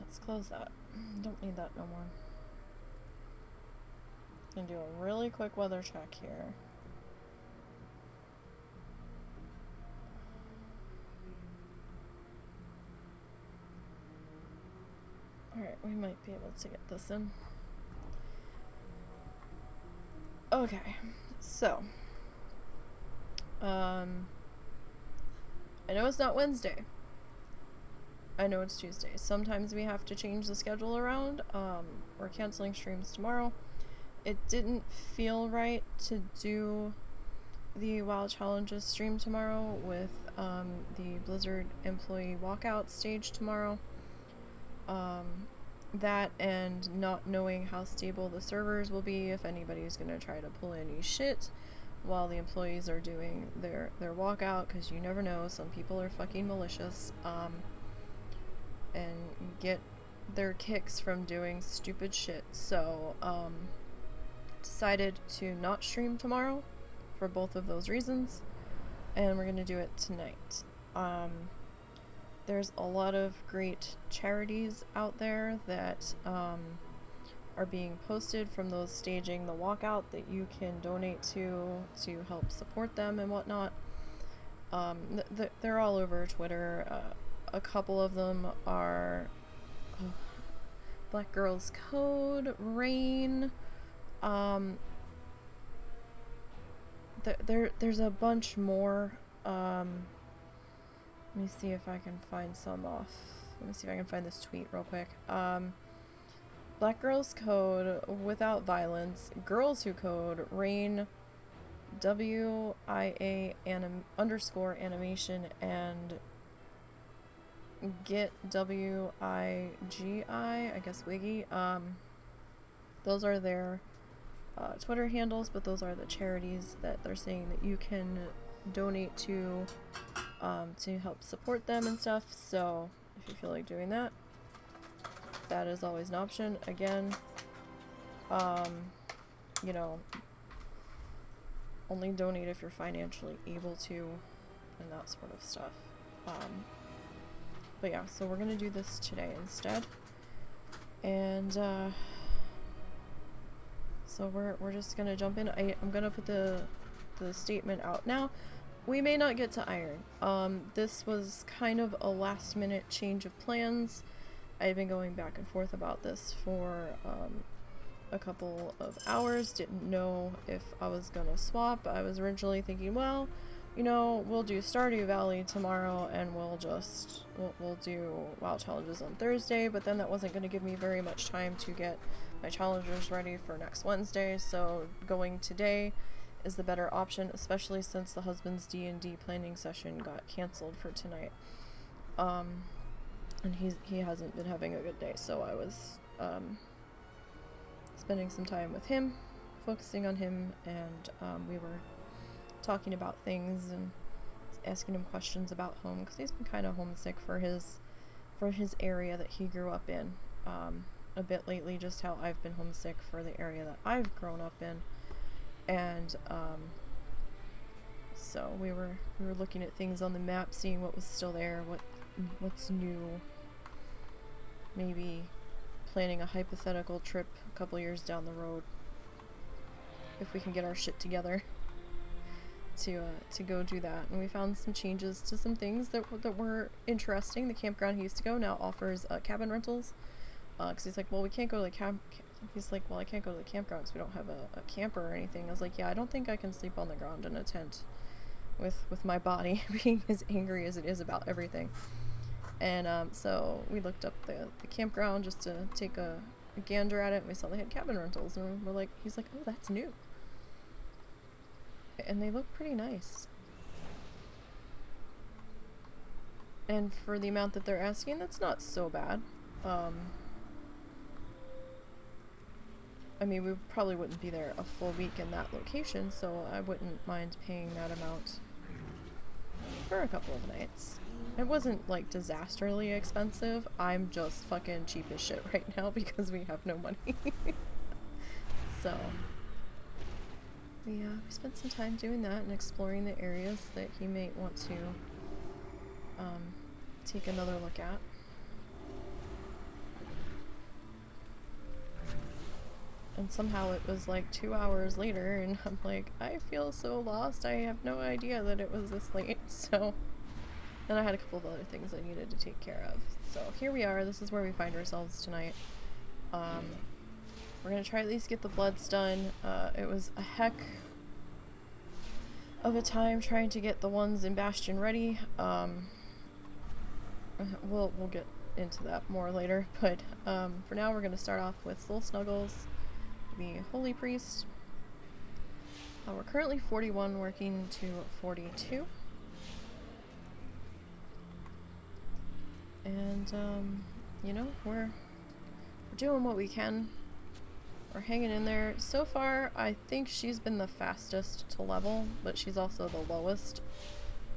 let's close that. Don't need that no more. Gonna do a really quick weather check here. Alright, we might be able to get this in. Okay, so I know it's not Wednesday. I know it's Tuesday. Sometimes we have to change the schedule around. We're canceling streams tomorrow. It didn't feel right to do the WoW Challenges stream tomorrow with the Blizzard employee walkout stage tomorrow. That and not knowing how stable the servers will be, if anybody's gonna try to pull any shit while the employees are doing their walkout, because you never know, some people are fucking malicious, and get their kicks from doing stupid shit. So, decided to not stream tomorrow for both of those reasons, and we're gonna do it tonight. There's a lot of great charities out there that are being posted from those staging the walkout that you can donate to help support them and whatnot. They're all over Twitter. A couple of them are Black Girls Code, Rain. There's a bunch more. Let me see if I can find some off. Let me see if I can find this tweet real quick. Black Girls Code, Without Violence, Girls Who Code, Rain, WIA _animation, and Get WIGI, I guess Wiggy. Those are their Twitter handles, but those are the charities that they're saying that you can donate to help support them and stuff. So if you feel like doing that, that is always an option. Again, you know, only donate if you're financially able to and that sort of stuff. But yeah, so we're gonna do this today instead, and so we're just gonna jump in. I'm gonna put the statement out now. We may not get to Iron. This was kind of a last minute change of plans. I've been going back and forth about this for a couple of hours. Didn't know if I was gonna swap. I was originally thinking, well, you know, we'll do Stardew Valley tomorrow and we'll do WoW challenges on Thursday, but then that wasn't going to give me very much time to get my challengers ready for next Wednesday, so going today is the better option, especially since the husband's D&D planning session got canceled for tonight. And he hasn't been having a good day, so I was spending some time with him, focusing on him, and we were talking about things and asking him questions about home, because he's been kind of homesick for his area that he grew up in a bit lately, just how I've been homesick for the area that I've grown up in. And so we were looking at things on the map, seeing what was still there, what's new, maybe planning a hypothetical trip a couple years down the road if we can get our shit together to go do that. And we found some changes to some things that were interesting. The campground he used to go now offers cabin rentals, because he's like, well, we can't go to the he's like, well, I can't go to the campground because we don't have a camper or anything. I was like, yeah, I don't think I can sleep on the ground in a tent with my body being as angry as it is about everything. And so we looked up the campground just to take a gander at it, and we saw they had cabin rentals, and we're like, he's like, oh, that's new. And they look pretty nice. And for the amount that they're asking, that's not so bad. I mean, we probably wouldn't be there a full week in that location, so I wouldn't mind paying that amount for a couple of nights. It wasn't, like, disastrously expensive. I'm just fucking cheap as shit right now because we have no money. So we spent some time doing that and exploring the areas that he may want to take another look at. And somehow it was like 2 hours later, and I'm like, I feel so lost. I have no idea that it was this late. So then I had a couple of other things I needed to take care of. So here we are. This is where we find ourselves tonight. We're gonna try at least get the bloods done. It was a heck of a time trying to get the ones in Bastion ready. We'll get into that more later, but for now we're gonna start off with Soulsnuggles, the Holy Priest. We're currently 41, working to 42. And you know, we're doing what we can. We're hanging in there. So far, I think she's been the fastest to level, but she's also the lowest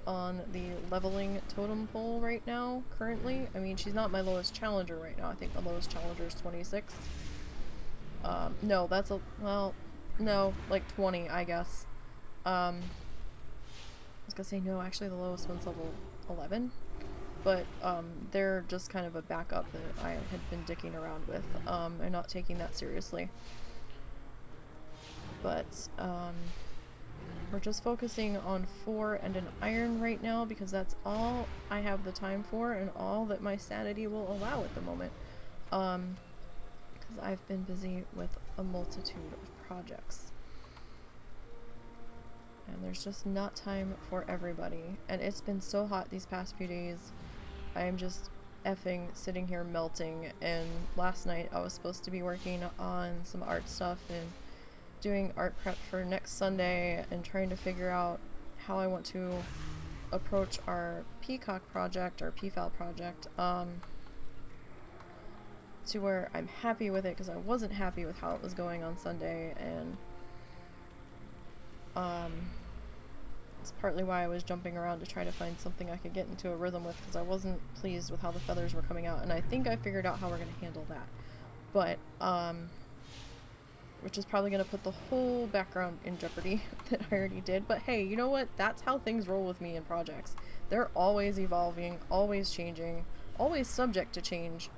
on the leveling totem pole right now, currently. I mean, she's not my lowest challenger right now. I think the lowest challenger is 26. No, that's a, well, no, like 20, I guess. I was gonna say, no, actually the lowest one's level 11. But they're just kind of a backup that I had been dicking around with, and not taking that seriously. But we're just focusing on 4 and an iron right now because that's all I have the time for and all that my sanity will allow at the moment. Because I've been busy with a multitude of projects. And there's just not time for everybody. And it's been so hot these past few days. I am just effing sitting here melting, and last night I was supposed to be working on some art stuff and doing art prep for next Sunday and trying to figure out how I want to approach our Peacock project, or PFAL project, to where I'm happy with it, because I wasn't happy with how it was going on Sunday, and it's partly why I was jumping around to try to find something I could get into a rhythm with, because I wasn't pleased with how the feathers were coming out, and I think I figured out how we're going to handle that. But, which is probably going to put the whole background in jeopardy that I already did. But hey, you know what? That's how things roll with me in projects. They're always evolving, always changing, always subject to change.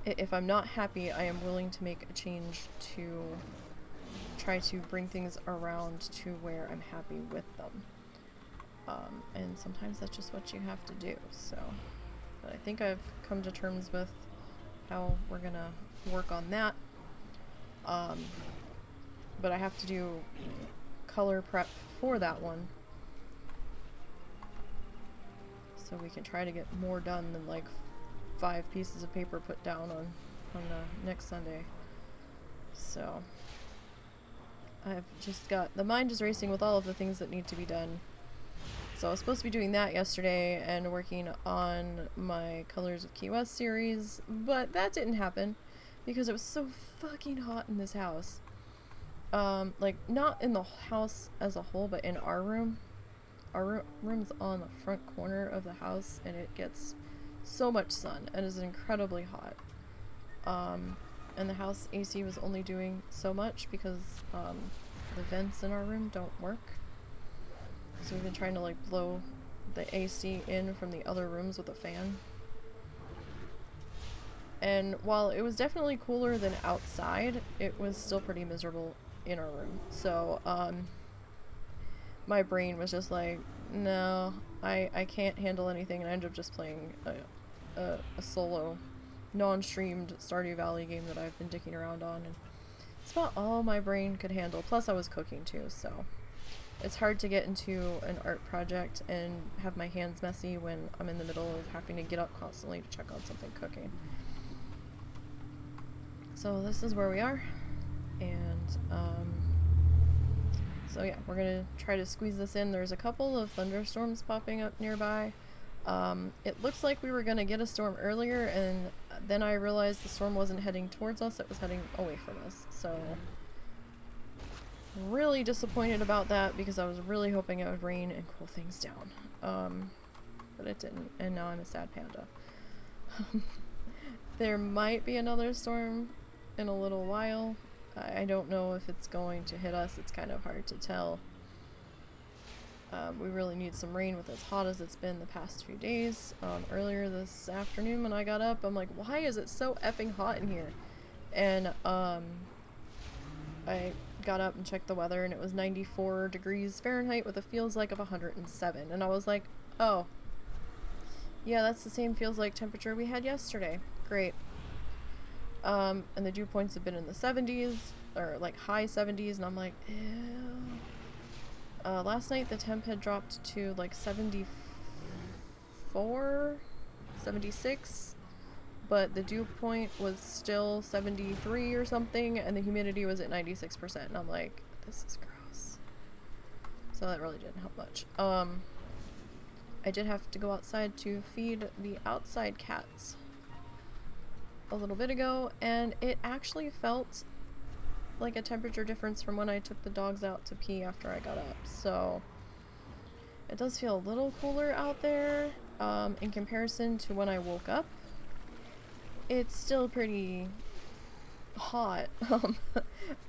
If I'm not happy, I am willing to make a change to try to bring things around to where I'm happy with them. And sometimes that's just what you have to do. So, but I think I've come to terms with how we're gonna work on that. But I have to do color prep for that one, so we can try to get more done than like 5 pieces of paper put down on next Sunday. So I've just got, the mind is racing with all of the things that need to be done. So I was supposed to be doing that yesterday and working on my Colors of Key West series, but that didn't happen because it was so fucking hot in this house. Like, not in the house as a whole, but in our room. Our room's on the front corner of the house, and it gets so much sun and is incredibly hot. And the house AC was only doing so much because the vents in our room don't work. So we've been trying to like blow the AC in from the other rooms with a fan. And while it was definitely cooler than outside, it was still pretty miserable in our room. So my brain was just like, no, I can't handle anything, and I ended up just playing a solo non-streamed Stardew Valley game that I've been dicking around on, and it's about all my brain could handle. Plus I was cooking too, so it's hard to get into an art project and have my hands messy when I'm in the middle of having to get up constantly to check on something cooking. So this is where we are, and so yeah, we're gonna try to squeeze this in. There's a couple of thunderstorms popping up nearby. It looks like we were gonna get a storm earlier, and then I realized the storm wasn't heading towards us, it was heading away from us. So really disappointed about that, because I was really hoping it would rain and cool things down. But it didn't, and now I'm a sad panda. There might be another storm in a little while. I don't know if it's going to hit us. It's kind of hard to tell. We really need some rain with as hot as it's been the past few days. Earlier this afternoon when I got up, I'm like, why is it so effing hot in here? And I got up and checked the weather, and it was 94 degrees Fahrenheit with a feels like of 107. And I was like, oh, yeah, that's the same feels like temperature we had yesterday. Great. And the dew points have been in the 70s, or like high 70s, and I'm like, ew. Last night the temp had dropped to like 74, 76, but the dew point was still 73 or something, and the humidity was at 96%, and I'm like, this is gross. So that really didn't help much. I did have to go outside to feed the outside cats a little bit ago, and it actually felt like a temperature difference from when I took the dogs out to pee after I got up. So it does feel a little cooler out there in comparison to when I woke up. It's still pretty hot,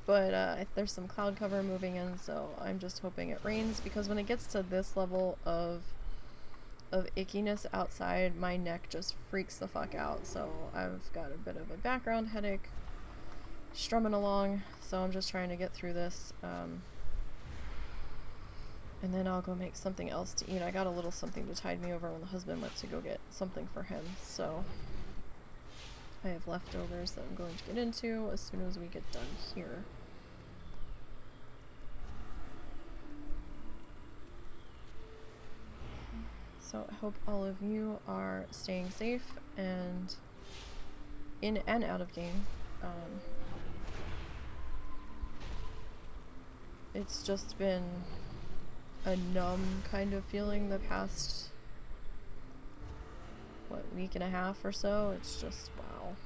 but there's some cloud cover moving in, so I'm just hoping it rains, because when it gets to this level of ickiness outside, my neck just freaks the fuck out. So I've got a bit of a background headache strumming along, so I'm just trying to get through this, and then I'll go make something else to eat. I got a little something to tide me over when the husband went to go get something for him, so I have leftovers that I'm going to get into as soon as we get done here. So I hope all of you are staying safe and in and out of game. It's just been a numb kind of feeling the past, what, week and a half or so. It's just, wow.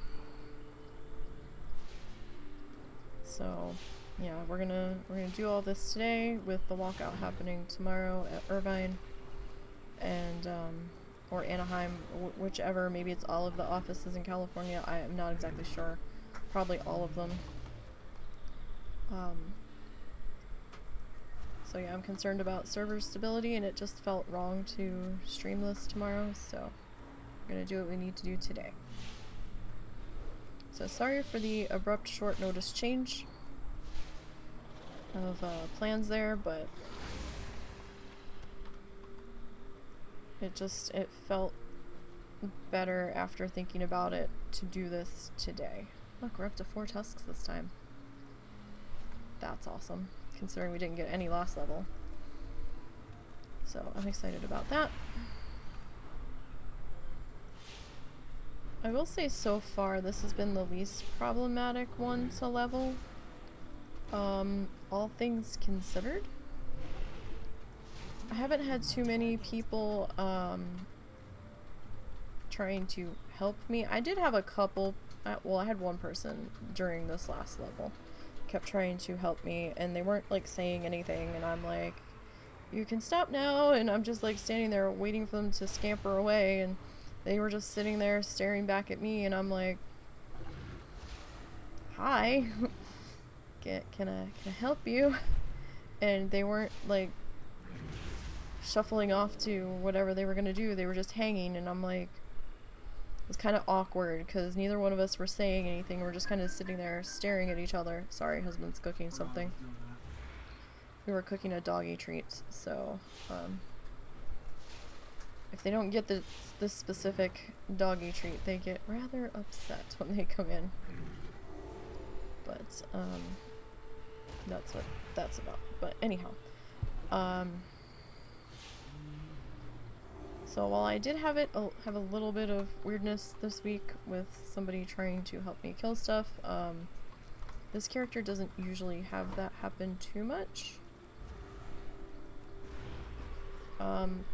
So yeah, we're gonna do all this today with the walkout happening tomorrow at Irvine and or Anaheim, whichever. Maybe it's all of the offices in California. I am not exactly sure. Probably all of them. So yeah, I'm concerned about server stability, and it just felt wrong to stream this tomorrow, so we're gonna do what we need to do today. So sorry for the abrupt short notice change of plans there, but it felt better after thinking about it to do this today. Look, we're up to 4 tusks this time. That's awesome, considering we didn't get any last level. So I'm excited about that. I will say so far this has been the least problematic one to level, all things considered. I haven't had too many people trying to help me. I did have a couple, well, I had one person during this last level kept trying to help me, and they weren't like saying anything, and I'm like, you can stop now, and I'm just like standing there waiting for them to scamper away, and they were just sitting there staring back at me, and I'm like, hi. Can I help you? And they weren't like shuffling off to whatever they were gonna do. They were just hanging, and I'm like, it was kind of awkward because neither one of us were saying anything. We're just kind of sitting there staring at each other. Sorry, husband's cooking something. We were cooking a doggy treat, so if they don't get this specific doggy treat, they get rather upset when they come in. But that's what that's about. But anyhow, so while I did have a little bit of weirdness this week with somebody trying to help me kill stuff, this character doesn't usually have that happen too much.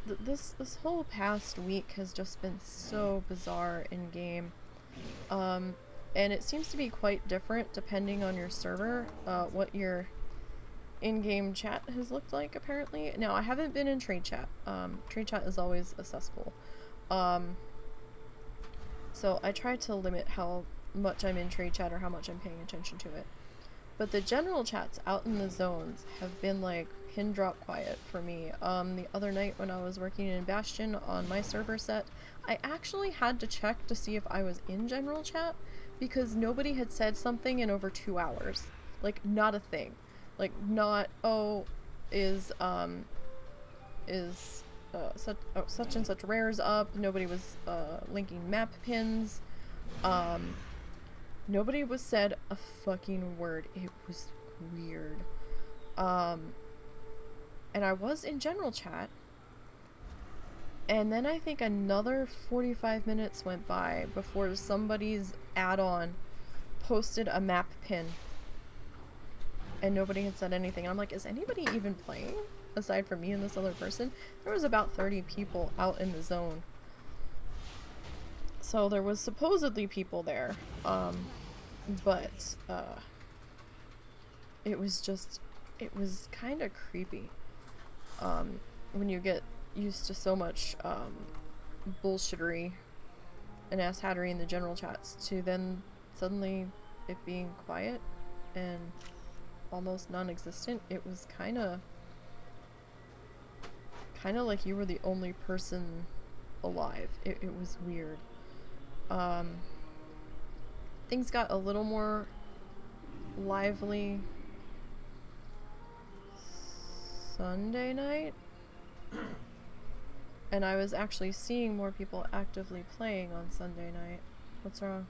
This whole past week has just been so bizarre in game, and it seems to be quite different depending on your server, what your in-game chat has looked like, apparently. Now, I haven't been in trade chat. Trade chat is always a cesspool. So I try to limit how much I'm in trade chat or how much I'm paying attention to it. But the general chats out in the zones have been like pin drop quiet for me. The other night when I was working in Bastion on my server set, I actually had to check to see if I was in general chat, because nobody had said something in over 2 hours. Like, not a thing. Like, not, oh, is such and such rares up. Nobody was linking map pins. Nobody was said a fucking word. It was weird. And I was in general chat, and then I think another 45 minutes went by before somebody's add-on posted a map pin, and nobody had said anything. I'm like, is anybody even playing aside from me and this other person? There was about 30 people out in the zone, so there was supposedly people there, but it was kind of creepy when you get used to so much bullshittery and asshattery in the general chats to then suddenly it being quiet and almost non-existent. It was kind of like you were the only person alive. It was weird. Things got a little more lively Sunday night, and I was actually seeing more people actively playing on Sunday night. What's wrong?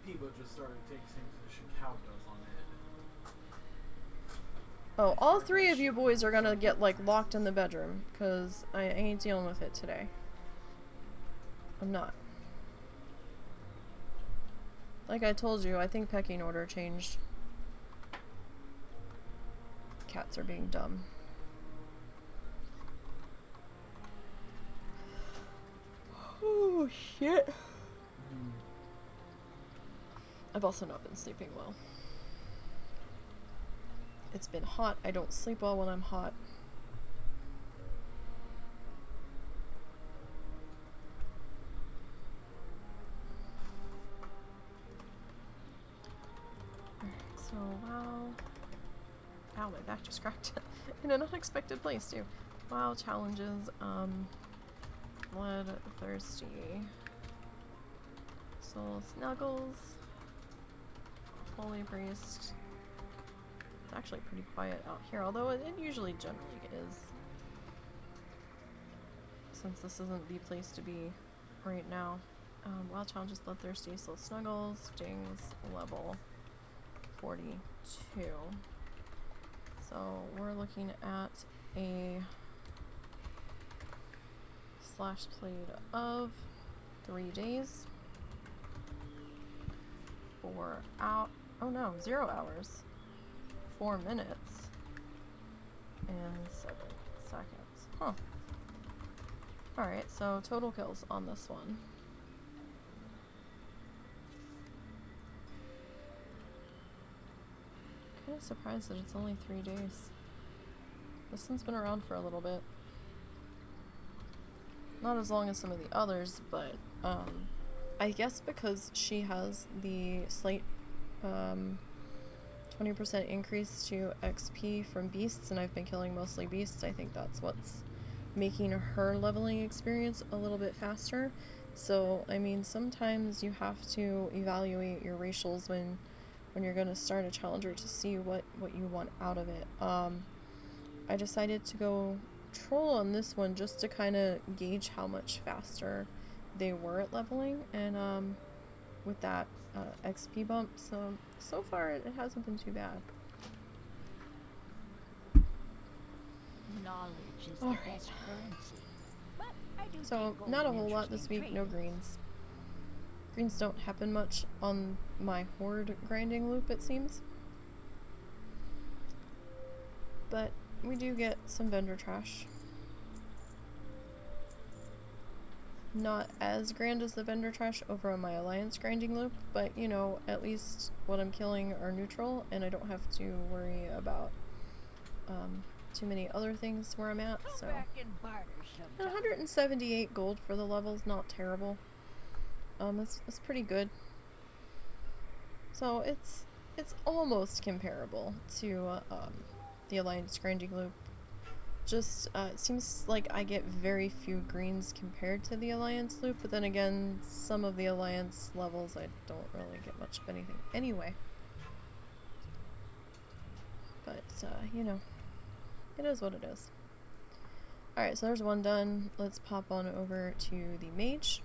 People just started taking the same position Cow does on it. Oh, all three of you boys are gonna get, like, locked in the bedroom, because I ain't dealing with it today. I'm not. Like I told you, I think pecking order changed. Cats are being dumb. Oh, shit. I've also not been sleeping well. It's been hot. I don't sleep well when I'm hot. So, wow. Ow, my back just cracked. In an unexpected place, too. Wow, challenges. Bloodthirsty. Soulsnuggles. Holy Priest. It's actually pretty quiet out here, although it usually generally is. Since this isn't the place to be right now. Wild challenges, Bloodthirsty, Soulsnuggles, Stings, level 42. So we're looking at a slash played of 3 days. 4 out. Oh no, 0 hours. 4 minutes. And 7 seconds. Huh. Alright, so total kills on this one. Kind of surprised that it's only 3 days. This one's been around for a little bit. Not as long as some of the others, but I guess because she has the slight 20% increase to XP from beasts, and I've been killing mostly beasts, I think that's what's making her leveling experience a little bit faster. So, I mean, sometimes you have to evaluate your racials when you're going to start a challenger to see what you want out of it. I decided to go troll on this one just to kind of gauge how much faster they were at leveling, and with that XP bump, so far it hasn't been too bad. Knowledge is All the right. best currency. But I do So think not a gold whole lot interesting this week, no trading. greens. Greens don't happen much on my horde grinding loop, it seems. But we do get some vendor trash. Not as grand as the vendor trash over on my alliance grinding loop, but you know, at least what I'm killing are neutral, and I don't have to worry about too many other things where I'm at. Go So back and barter sometime. 178 gold for the levels, not terrible. It's pretty good. So it's almost comparable to the alliance grinding loop. Just, it seems like I get very few greens compared to the Alliance loop, but then again, some of the Alliance levels I don't really get much of anything anyway. But, you know, it is what it is. Alright, so there's one done. Let's pop on over to the Mage.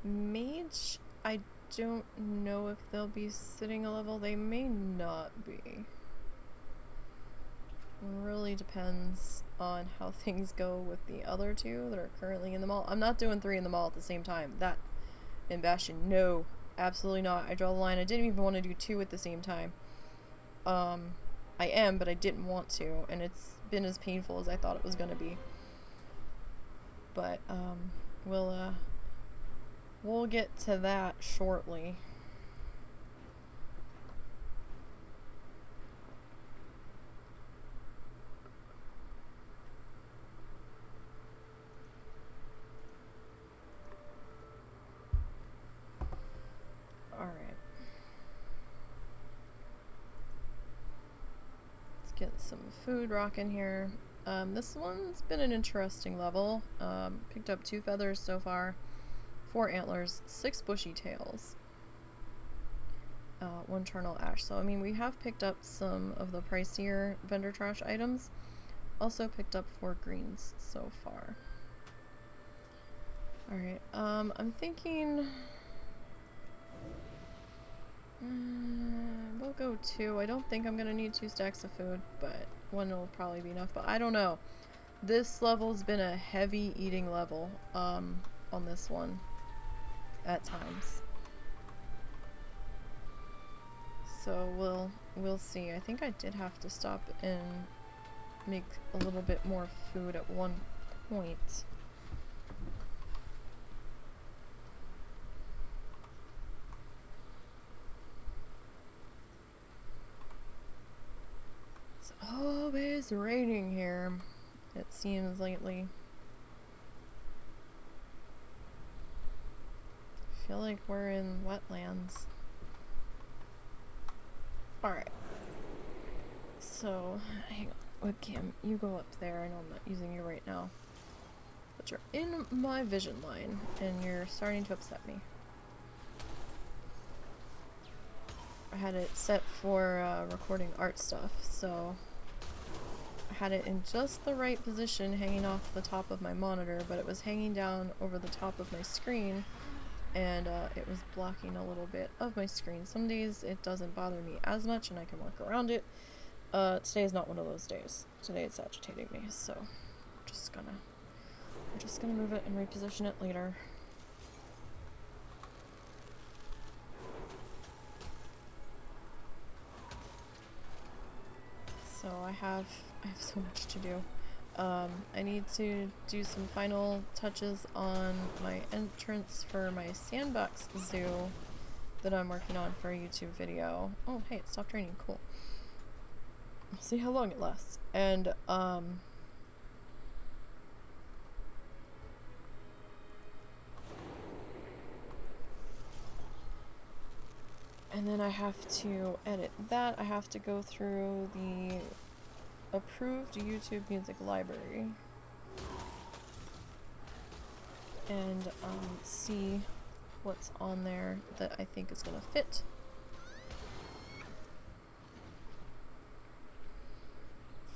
Mage, I don't know if they'll be sitting a level. They may not be. Really depends on how things go with the other two that are currently in the mall. I'm not doing 3 in the mall at the same time. That and Bastion, no, absolutely not. I draw the line. I didn't even want to do 2 at the same time. I am, but I didn't want to, and it's been as painful as I thought it was gonna be. But we'll get to that shortly. Alright. Let's get some food rocking here. This one's been an interesting level. Picked up 2 feathers so far. 4 antlers, 6 bushy tails, 1 charnel ash. So, I mean, we have picked up some of the pricier vendor trash items. Also picked up 4 greens so far. Alright, I'm thinking... we'll go 2. I don't think I'm gonna need 2 stacks of food, but 1 will probably be enough. But I don't know. This level's been a heavy eating level, on this one. At times. So we'll see. I think I did have to stop and make a little bit more food at one point. It's always raining here, it seems lately. I feel like we're in wetlands. Alright. So, hang on. Webcam, you go up there. I know I'm not using you right now. But you're in my vision line, and you're starting to upset me. I had it set for recording art stuff, so I had it in just the right position hanging off the top of my monitor, but it was hanging down over the top of my screen. And it was blocking a little bit of my screen. Some days it doesn't bother me as much and I can work around it. Today is not one of those days. Today it's agitating me, so I'm just gonna move it and reposition it later. So I have so much to do. I need to do some final touches on my entrance for my sandbox zoo that I'm working on for a YouTube video. Oh, hey, it stopped raining. Cool. We'll see how long it lasts. And, then I have to edit that. I have to go through the approved YouTube music library and see what's on there that I think is gonna fit.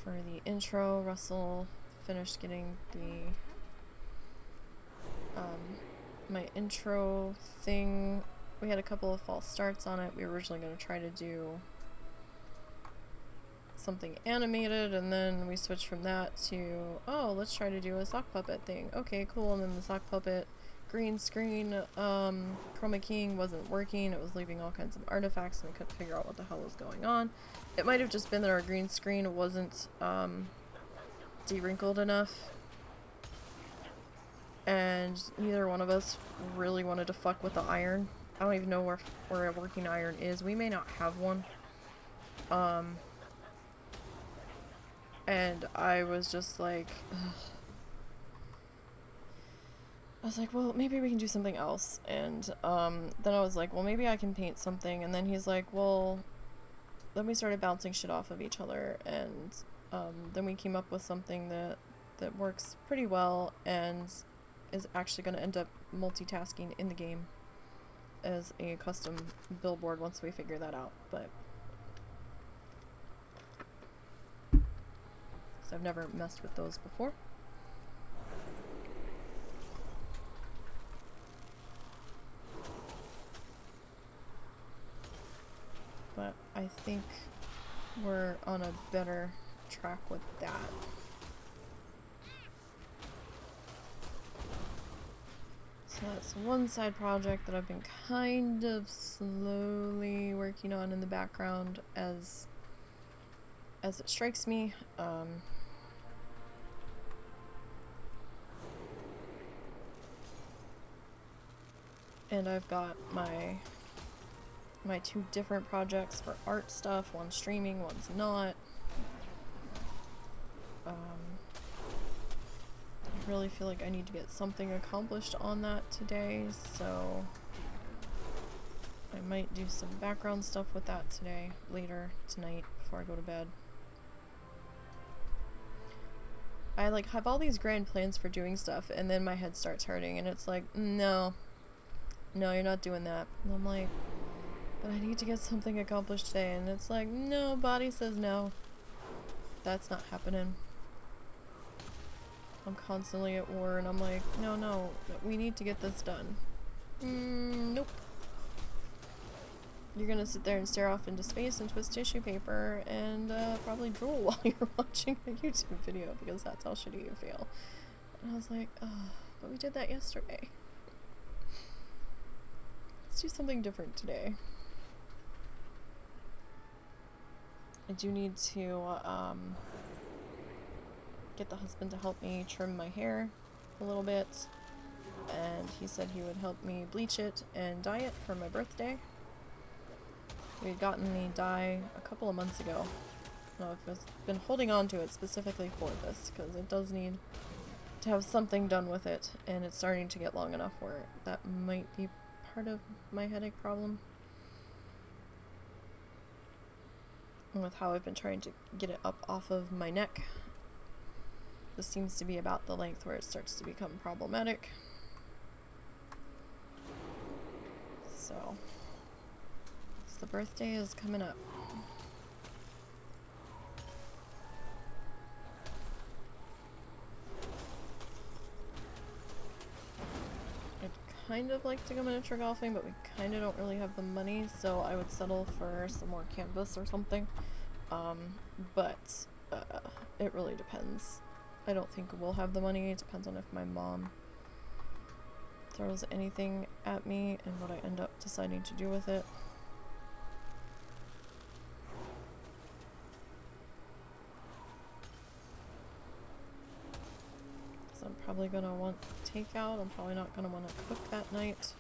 For the intro, Russell finished getting the my intro thing. We had a couple of false starts on it. We were originally going to try to do something animated, and then we switched from that to, oh, let's try to do a sock puppet thing. Okay, cool. And then the sock puppet green screen chroma keying wasn't working. It was leaving all kinds of artifacts and we couldn't figure out what the hell was going on. It might have just been that our green screen wasn't de-wrinkled enough, and neither one of us really wanted to fuck with the iron. I don't even know where a working iron is. We may not have one. And I was just like, ugh. I was like, well, maybe we can do something else. And then I was like, well, maybe I can paint something. And then he's like, well, then we started bouncing shit off of each other, and then we came up with something that works pretty well and is actually going to end up multitasking in the game as a custom billboard once we figure that out. But because I've never messed with those before. But I think we're on a better track with that. So that's one side project that I've been kind of slowly working on in the background as it strikes me. And I've got my two different projects for art stuff. One's streaming, one's not. I really feel like I need to get something accomplished on that today, so I might do some background stuff with that today, later tonight, before I go to bed. I like have all these grand plans for doing stuff, and then my head starts hurting, and it's like, no, you're not doing that. And I'm like, but I need to get something accomplished today, and it's like, no, body says no. That's not happening. I'm constantly at war, and I'm like, no, we need to get this done. Nope. You're gonna sit there and stare off into space and twist tissue paper and probably drool while you're watching a YouTube video, because that's how shitty you feel. And I was like, oh, but we did that yesterday. Let's do something different today. I do need to get the husband to help me trim my hair a little bit, and he said he would help me bleach it and dye it for my birthday. We had gotten the dye a couple of months ago. I've been holding on to it specifically for this, because it does need to have something done with it, and it's starting to get long enough where that might be part of my headache problem. And with how I've been trying to get it up off of my neck, this seems to be about the length where it starts to become problematic. So the birthday is coming up. I'd kind of like to go miniature golfing, but we kind of don't really have the money, so I would settle for some more canvas or something. But it really depends. I don't think we'll have the money. It depends on if my mom throws anything at me and what I end up deciding to do with it. So I'm probably gonna want takeout. I'm probably not gonna want to cook that night.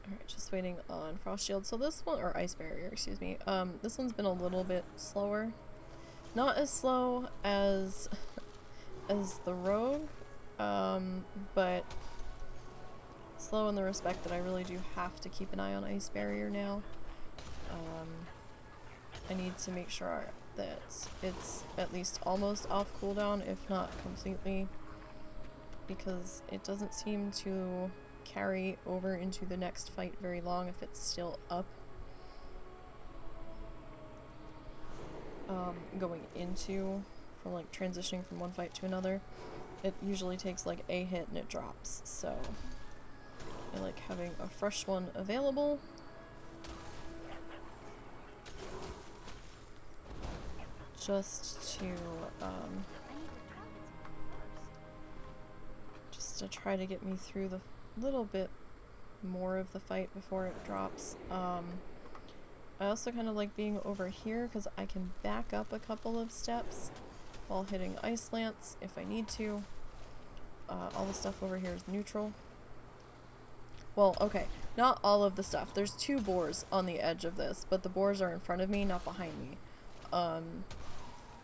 Alright, just waiting on Frost Shield. So this one, or Ice Barrier, excuse me. This one's been a little bit slower. Not as slow as the Rogue, but slow in the respect that I really do have to keep an eye on Ice Barrier now. I need to make sure that it's at least almost off cooldown, if not completely, because it doesn't seem to carry over into the next fight very long if it's still up. Going into, from like transitioning from one fight to another, it usually takes like a hit and it drops, so I like having a fresh one available. Just to try to get me through the little bit more of the fight before it drops. I also kind of like being over here because I can back up a couple of steps while hitting Ice Lance if I need to. All the stuff over here is neutral. Well, okay, not all of the stuff. There's two boars on the edge of this, but the boars are in front of me, not behind me.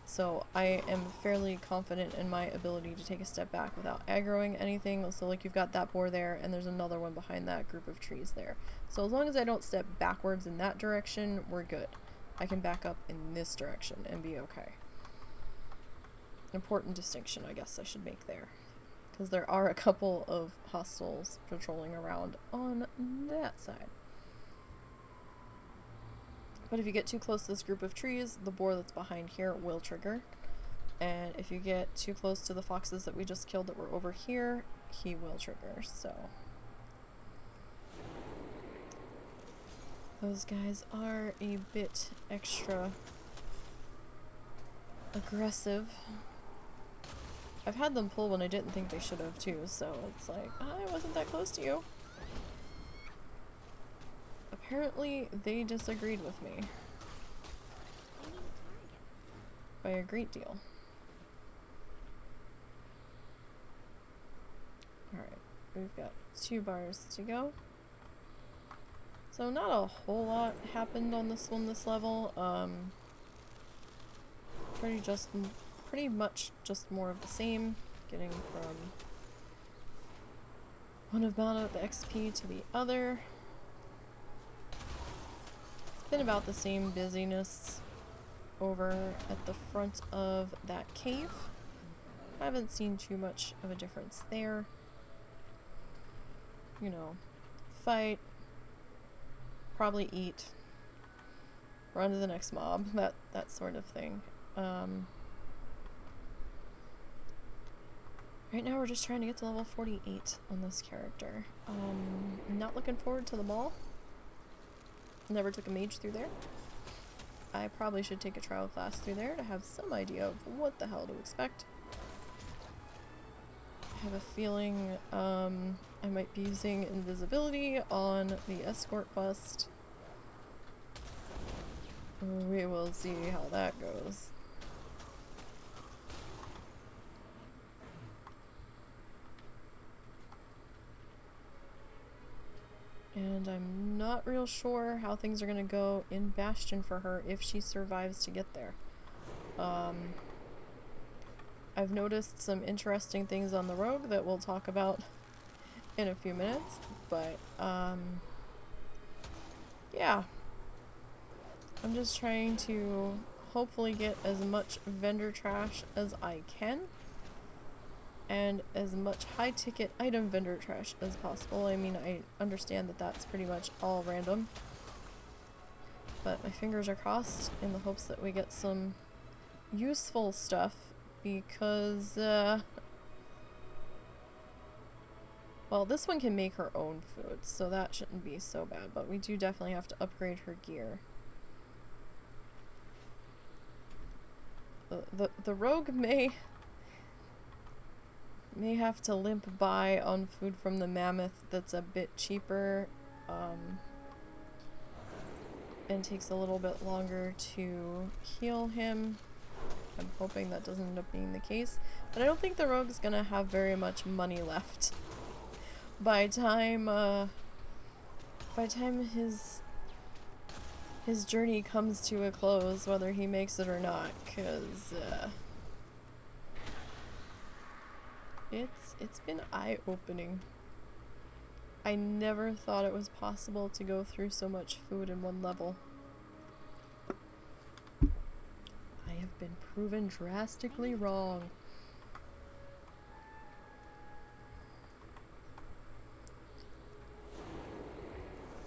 So I am fairly confident in my ability to take a step back without aggroing anything. So like you've got that boar there and there's another one behind that group of trees there. So as long as I don't step backwards in that direction, we're good. I can back up in this direction and be okay. Important distinction I guess I should make there. Because there are a couple of hostiles patrolling around on that side. But if you get too close to this group of trees, the boar that's behind here will trigger. And if you get too close to the foxes that we just killed that were over here, he will trigger, so. Those guys are a bit extra aggressive. I've had them pull when I didn't think they should have too, so it's like, I wasn't that close to you. Apparently, they disagreed with me. By a great deal. Alright, we've got 2 bars to go. So not a whole lot happened on this one this level. Pretty much just more of the same. Getting from one amount of XP to the other. It's been about the same busyness over at the front of that cave. I haven't seen too much of a difference there. You know, fight, probably eat, run to the next mob, that sort of thing. Right now we're just trying to get to level 48 on this character. I'm not looking forward to the mall. Never took a mage through there. I probably should take a trial class through there to have some idea of what the hell to expect. I have a feeling I might be using invisibility on the escort quest. We will see how that goes. And I'm not real sure how things are gonna go in Bastion for her if she survives to get there. I've noticed some interesting things on the rogue that we'll talk about in a few minutes, but yeah. I'm just trying to hopefully get as much vendor trash as I can. And as much high-ticket item vendor trash as possible. I mean, I understand that that's pretty much all random. But my fingers are crossed in the hopes that we get some useful stuff because, well, this one can make her own food, so that shouldn't be so bad. But we do definitely have to upgrade her gear. The rogue may have to limp by on food from the mammoth that's a bit cheaper and takes a little bit longer to heal him. I'm hoping that doesn't end up being the case, but I don't think the rogue's gonna have very much money left by time his journey comes to a close, whether he makes it or not, because it's been eye-opening. I never thought it was possible to go through so much food in one level. I have been proven drastically wrong.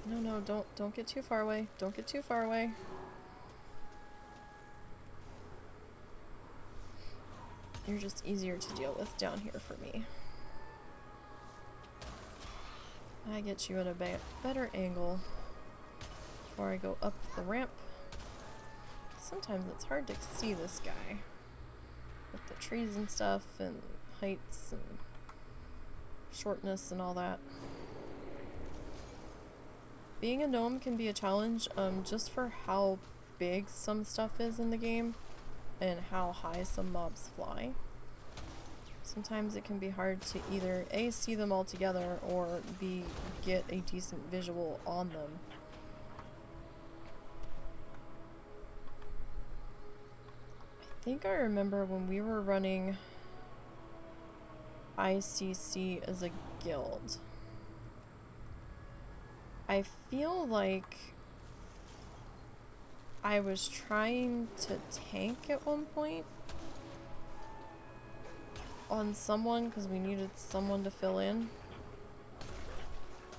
No, don't get too far away. Don't get too far away. You're just easier to deal with down here for me. I get you at a better angle before I go up the ramp. Sometimes it's hard to see this guy with the trees and stuff and heights and shortness and all that. Being a gnome can be a challenge just for how big some stuff is in the game and how high some mobs fly. Sometimes it can be hard to either A, see them all together, or B, get a decent visual on them. I think I remember when we were running ICC as a guild. I feel like I was trying to tank at one point on someone because we needed someone to fill in.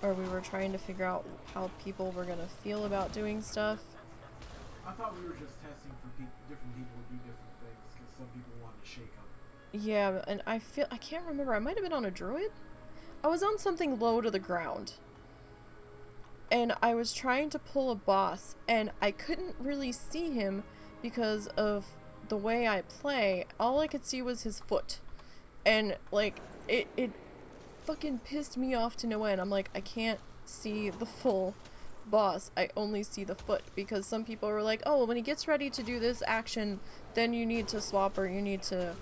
Or we were trying to figure out how people were gonna feel about doing stuff. I thought we were just testing for different people to do different things because some people wanted to shake up. Yeah, and I can't remember. I might have been on a druid. I was on something low to the ground. And I was trying to pull a boss, and I couldn't really see him because of the way I play. All I could see was his foot. And, like, it fucking pissed me off to no end. I'm like, I can't see the full boss. I only see the foot. Because some people were like, oh, when he gets ready to do this action, then you need to swap or you need to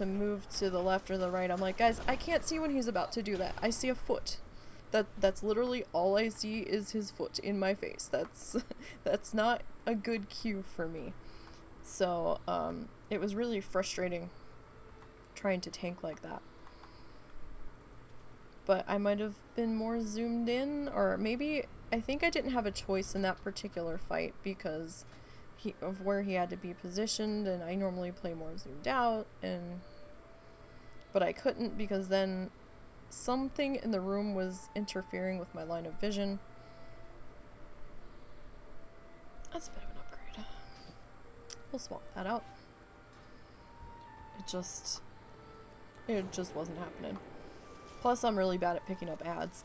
move to the left or the right. I'm like, guys, I can't see when he's about to do that. I see a foot. That's literally all I see is his foot in my face. That's not a good cue for me. So, it was really frustrating trying to tank like that. But I might have been more zoomed in, or maybe I think I didn't have a choice in that particular fight because of where he had to be positioned, and I normally play more zoomed out, but I couldn't because then something in the room was interfering with my line of vision. That's a bit of an upgrade. We'll swap that out. It just wasn't happening. Plus, I'm really bad at picking up ads.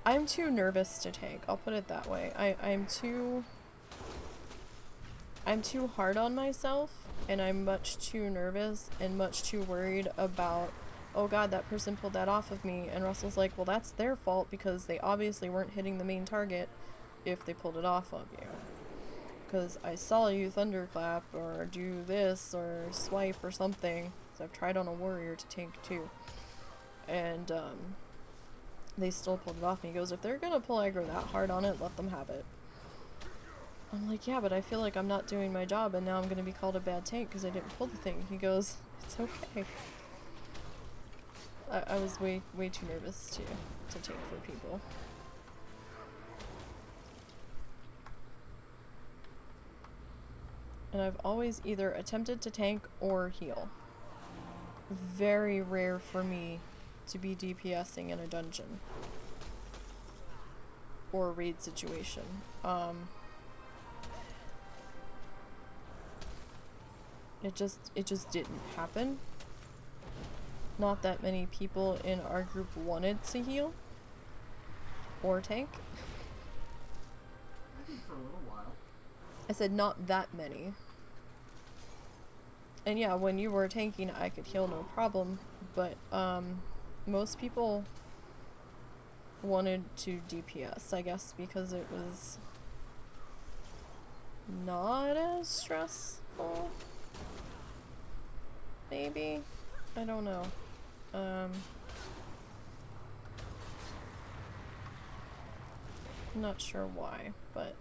I'm too nervous to tank, I'll put it that way. I'm too hard on myself, and I'm much too nervous and much too worried about, oh god, that person pulled that off of me, and Russell's like, well, that's their fault because they obviously weren't hitting the main target if they pulled it off of you. Because I saw you thunderclap or do this or swipe or something. So I've tried on a warrior to tank too. And they still pulled it off. And he goes, if they're gonna pull aggro that hard on it, let them have it. I'm like, yeah, but I feel like I'm not doing my job and now I'm gonna be called a bad tank because I didn't pull the thing. He goes, it's okay. I was way too nervous to tank for people. And I've always either attempted to tank or heal. Very rare for me to be DPSing in a dungeon or a raid situation. It just didn't happen. Not that many people in our group wanted to heal or tank. Maybe for a little while. I said not that many. And yeah, when you were tanking, I could heal no problem, but most people wanted to DPS, I guess, because it was not as stressful. Maybe? I don't know. I'm not sure why, but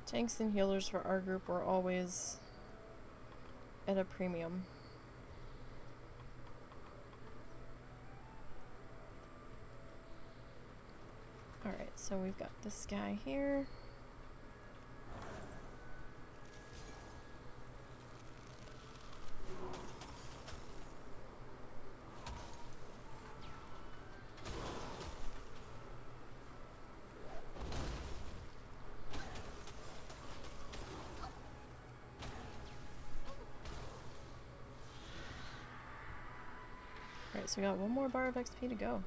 tanks and healers for our group were always at a premium. Alright, so we've got this guy here. Alright, so we got one more bar of XP to go.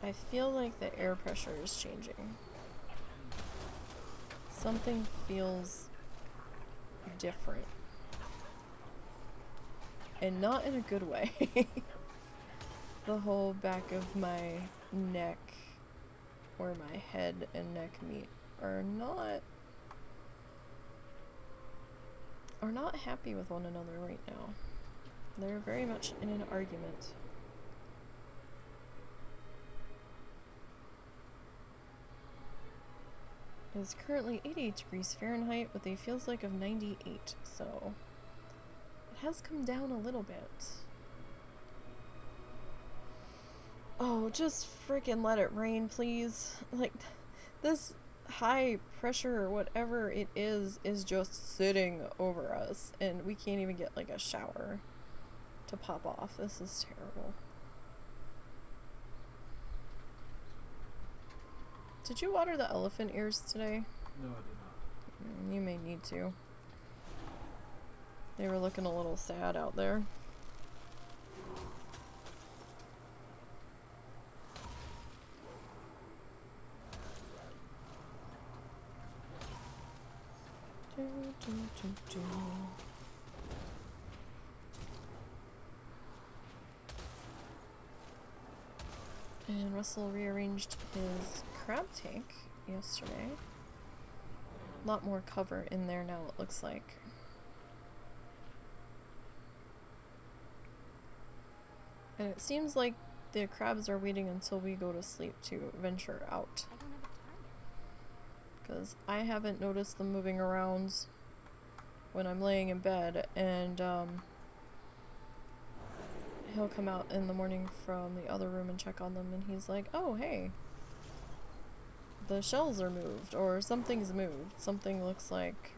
I feel like the air pressure is changing. Something feels different. And not in a good way. The whole back of my neck, or my head and neck meet, are not happy with one another right now. They're very much in an argument. It is currently 88 degrees Fahrenheit with a feels like of 98, so it has come down a little bit. Oh, just freaking let it rain, please. Like, this high pressure or whatever it is just sitting over us, and we can't even get like a shower to pop off. This is terrible. Did you water the elephant ears today? No, I did not. You may need to. They were looking a little sad out there. And Russell rearranged his crab tank yesterday. A lot more cover in there now, it looks like. And it seems like the crabs are waiting until we go to sleep to venture out. I don't have a target. Because I haven't noticed them moving around when I'm laying in bed, and he'll come out in the morning from the other room and check on them, and he's like, oh, hey, the shells are moved, or something's moved. Something looks like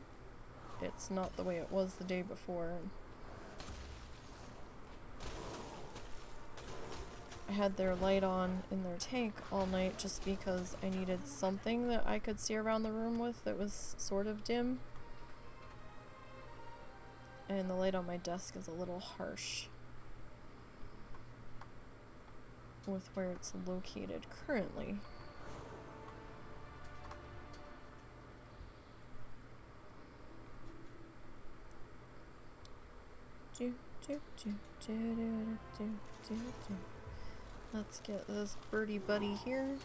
it's not the way it was the day before. I had their light on in their tank all night just because I needed something that I could see around the room with that was sort of dim. And the light on my desk is a little harsh with where it's located currently. Let's get this birdie buddy here.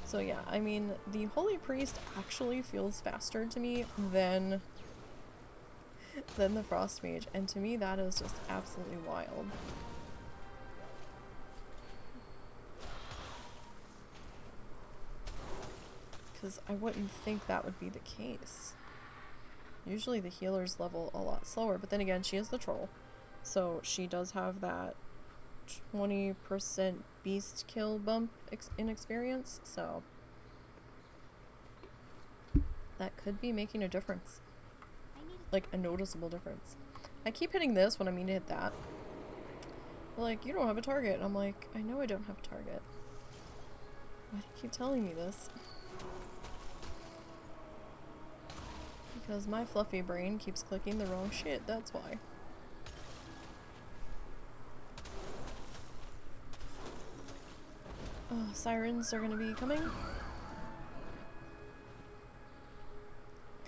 So yeah, I mean, the Holy Priest actually feels faster to me than the Frost Mage, and to me that is just absolutely wild. Because I wouldn't think that would be the case. Usually the healers level a lot slower, but then again, she is the troll, so she does have that 20% beast kill bump in experience, so that could be making a difference. Like, a noticeable difference. I keep hitting this when I mean to hit that. They're like, you don't have a target. I'm like, I know I don't have a target. Why do you keep telling me this? Because my fluffy brain keeps clicking the wrong shit, that's why. Oh, sirens are gonna be coming.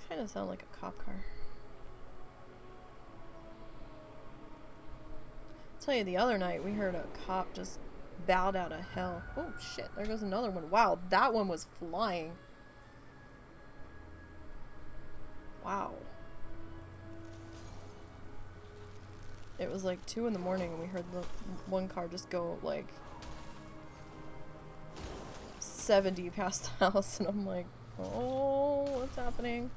Kinda sound like a cop car. I'll tell you, the other night we heard a cop just bowed out of hell. Oh shit, there goes another one. Wow, that one was flying. Wow. It was like 2 in the morning and we heard the one car just go like 70 past the house, and I'm like, oh, what's happening?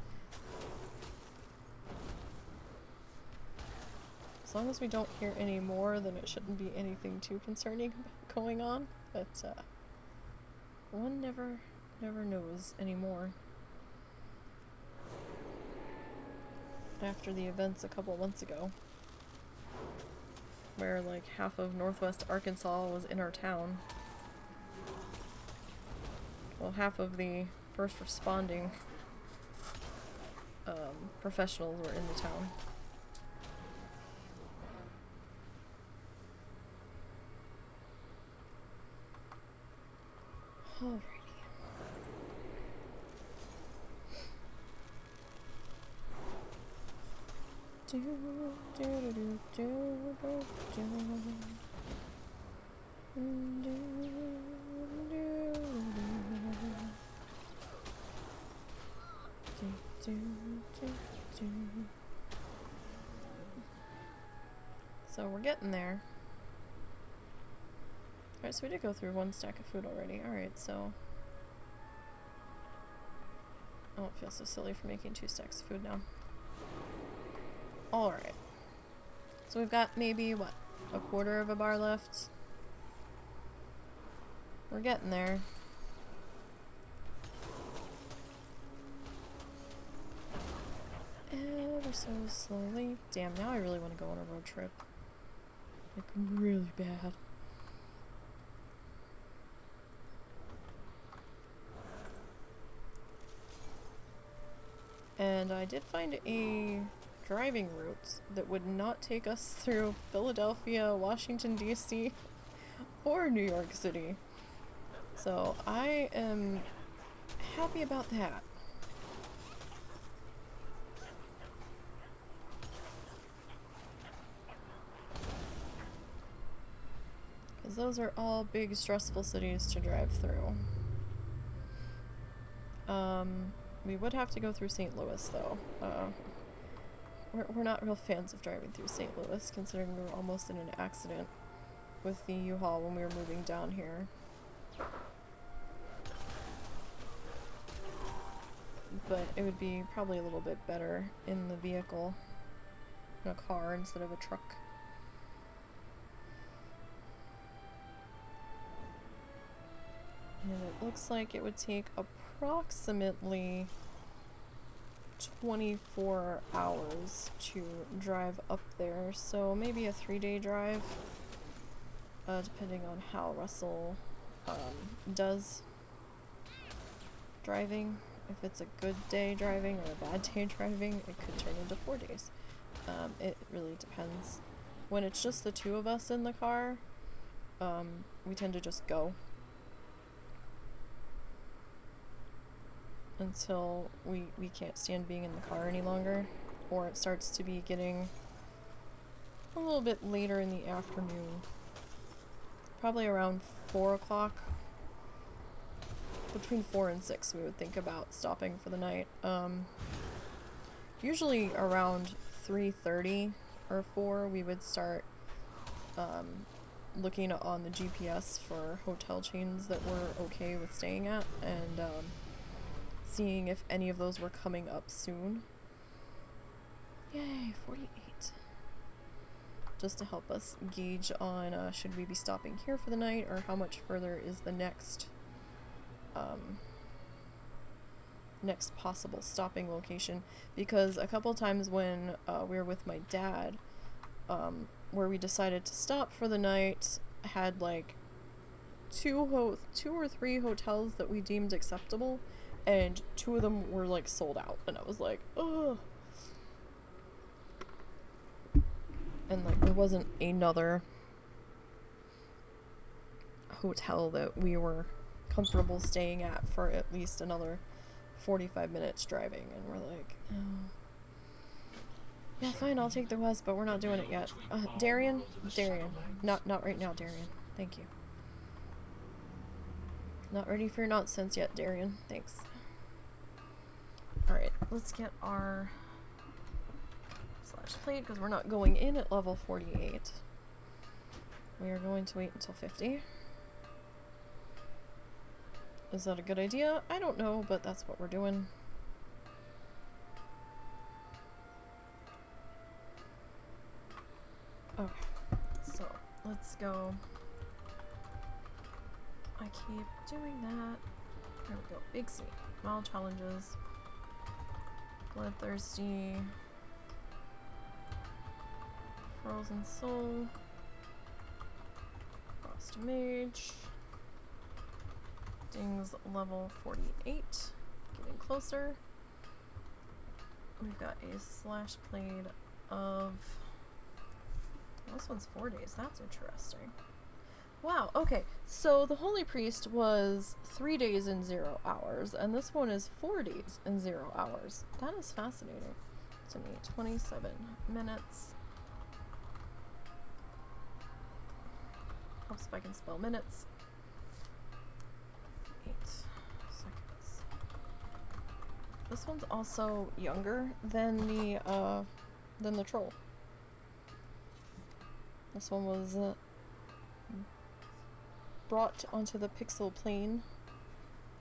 As long as we don't hear any more, then it shouldn't be anything too concerning going on, but one never knows anymore. After the events a couple months ago, where like half of Northwest Arkansas was in our town. Well, half of the first responding professionals were in the town. Alrighty. Do, do, do. So we're getting there. Alright, so we did go through one stack of food already. Alright, so I don't feel so silly for making 2 stacks of food now. Alright. So we've got maybe, what, a quarter of a bar left? We're getting there. Ever so slowly. Damn, now I really want to go on a road trip. Like, really bad. And I did find a driving route that would not take us through Philadelphia, Washington, D.C., or New York City. So I am happy about that. Because those are all big, stressful cities to drive through. We would have to go through St. Louis, though. We're not real fans of driving through St. Louis, considering we were almost in an accident with the U-Haul when we were moving down here. But it would be probably a little bit better in the vehicle, in a car instead of a truck. And it looks like it would take approximately 24 hours to drive up there, so maybe a 3-day drive, depending on how Russell does driving. If it's a good day driving or a bad day driving, it could turn into 4 days. It really depends. When it's just the 2 of us in the car, we tend to just go until we can't stand being in the car any longer, or it starts to be getting a little bit later in the afternoon. Probably around 4 o'clock. Between 4 and 6 we would think about stopping for the night. Usually around 3:30 or 4 we would start looking on the GPS for hotel chains that we're okay with staying at, and seeing if any of those were coming up soon. Yay, 48. Just to help us gauge on should we be stopping here for the night, or how much further is the next next possible stopping location. Because a couple times when we were with my dad, where we decided to stop for the night, had like 2 or 3 hotels that we deemed acceptable, and 2 of them were like sold out, and I was like, ugh. And like there wasn't another hotel that we were comfortable staying at for at least another 45 minutes driving, and we're like, oh. Yeah, fine, I'll take the West, but we're not doing it yet. Darian, not right now, Darian. Thank you. Not ready for your nonsense yet, Darian. Thanks. Alright, let's get our slash plate, because we're not going in at level 48. We are going to wait until 50. Is that a good idea? I don't know, but that's what we're doing. Okay, so let's go. I keep doing that. There we go. Big C. Small challenges. Bloodthirsty. Frozen Soul. Frost Mage. Ding's level 48. Getting closer. We've got a slash blade of... This one's 4 days. That's interesting. Wow, okay. So the Holy Priest was 3 days and 0 hours, and this one is 4 days and 0 hours. That is fascinating to me. 27 minutes. Helps if I can spell minutes. 8 seconds. This one's also younger than the troll. This one was brought onto the pixel plane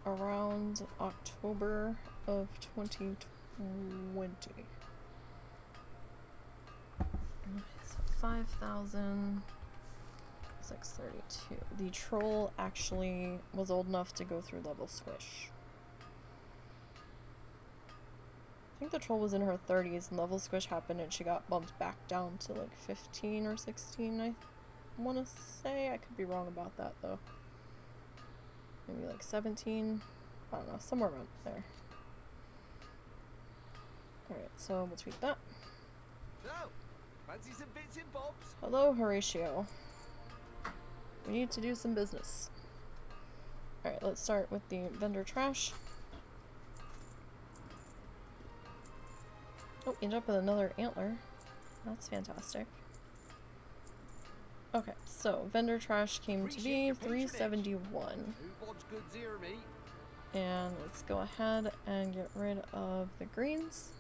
around October of 2020. So 5,632. The troll actually was old enough to go through level squish. I think the troll was in her 30s and level squish happened and she got bumped back down to like 15 or 16, I want to say. I could be wrong about that though. Maybe like 17. I don't know, somewhere around there. Alright, so we'll tweet that. So, fancy some bits and bobs? Hello, Horatio. We need to do some business. Alright, let's start with the vendor trash. Oh, end up with another antler. That's fantastic. Okay, so vendor trash came to be 371. And let's go ahead and get rid of the greens.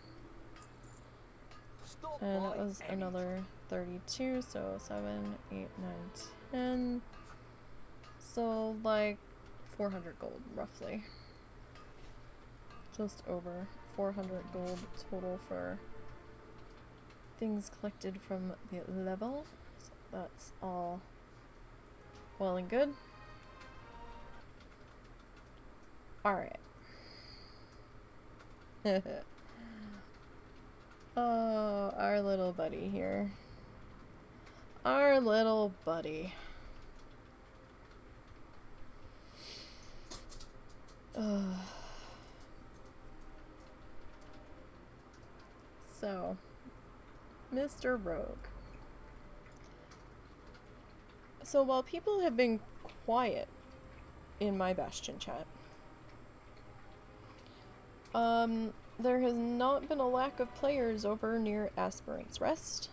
And that was another 32, so 7, 8, 9, 10. So like 400 gold, roughly. Just over 400 gold total for things collected from the level. So that's all well and good. Alright. Oh, our little buddy here. Our little buddy. So, Mr. Rogue. So while people have been quiet in my Bastion chat, there has not been a lack of players over near Aspirant's Rest.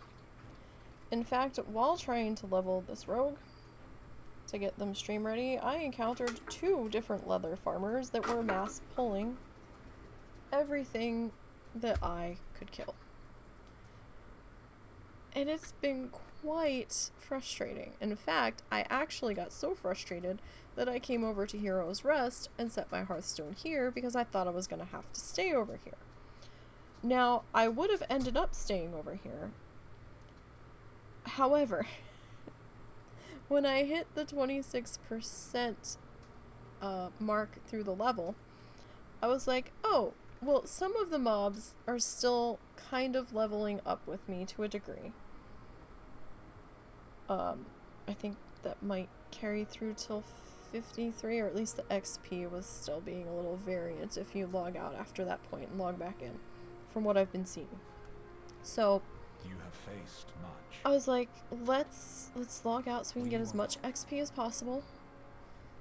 In fact, while trying to level this rogue to get them stream ready, I encountered 2 different leather farmers that were mass pulling everything that I could kill. And it's been quite frustrating. In fact, I actually got so frustrated that I came over to Hero's Rest and set my Hearthstone here because I thought I was going to have to stay over here. Now, I would have ended up staying over here. However, when I hit the 26% mark through the level, I was like, oh, well, some of the mobs are still kind of leveling up with me to a degree. I think that might carry through till 53, or at least the XP was still being a little variant if you log out after that point and log back in, from what I've been seeing. So you have faced much. I was like, let's log out so we can get as much XP as possible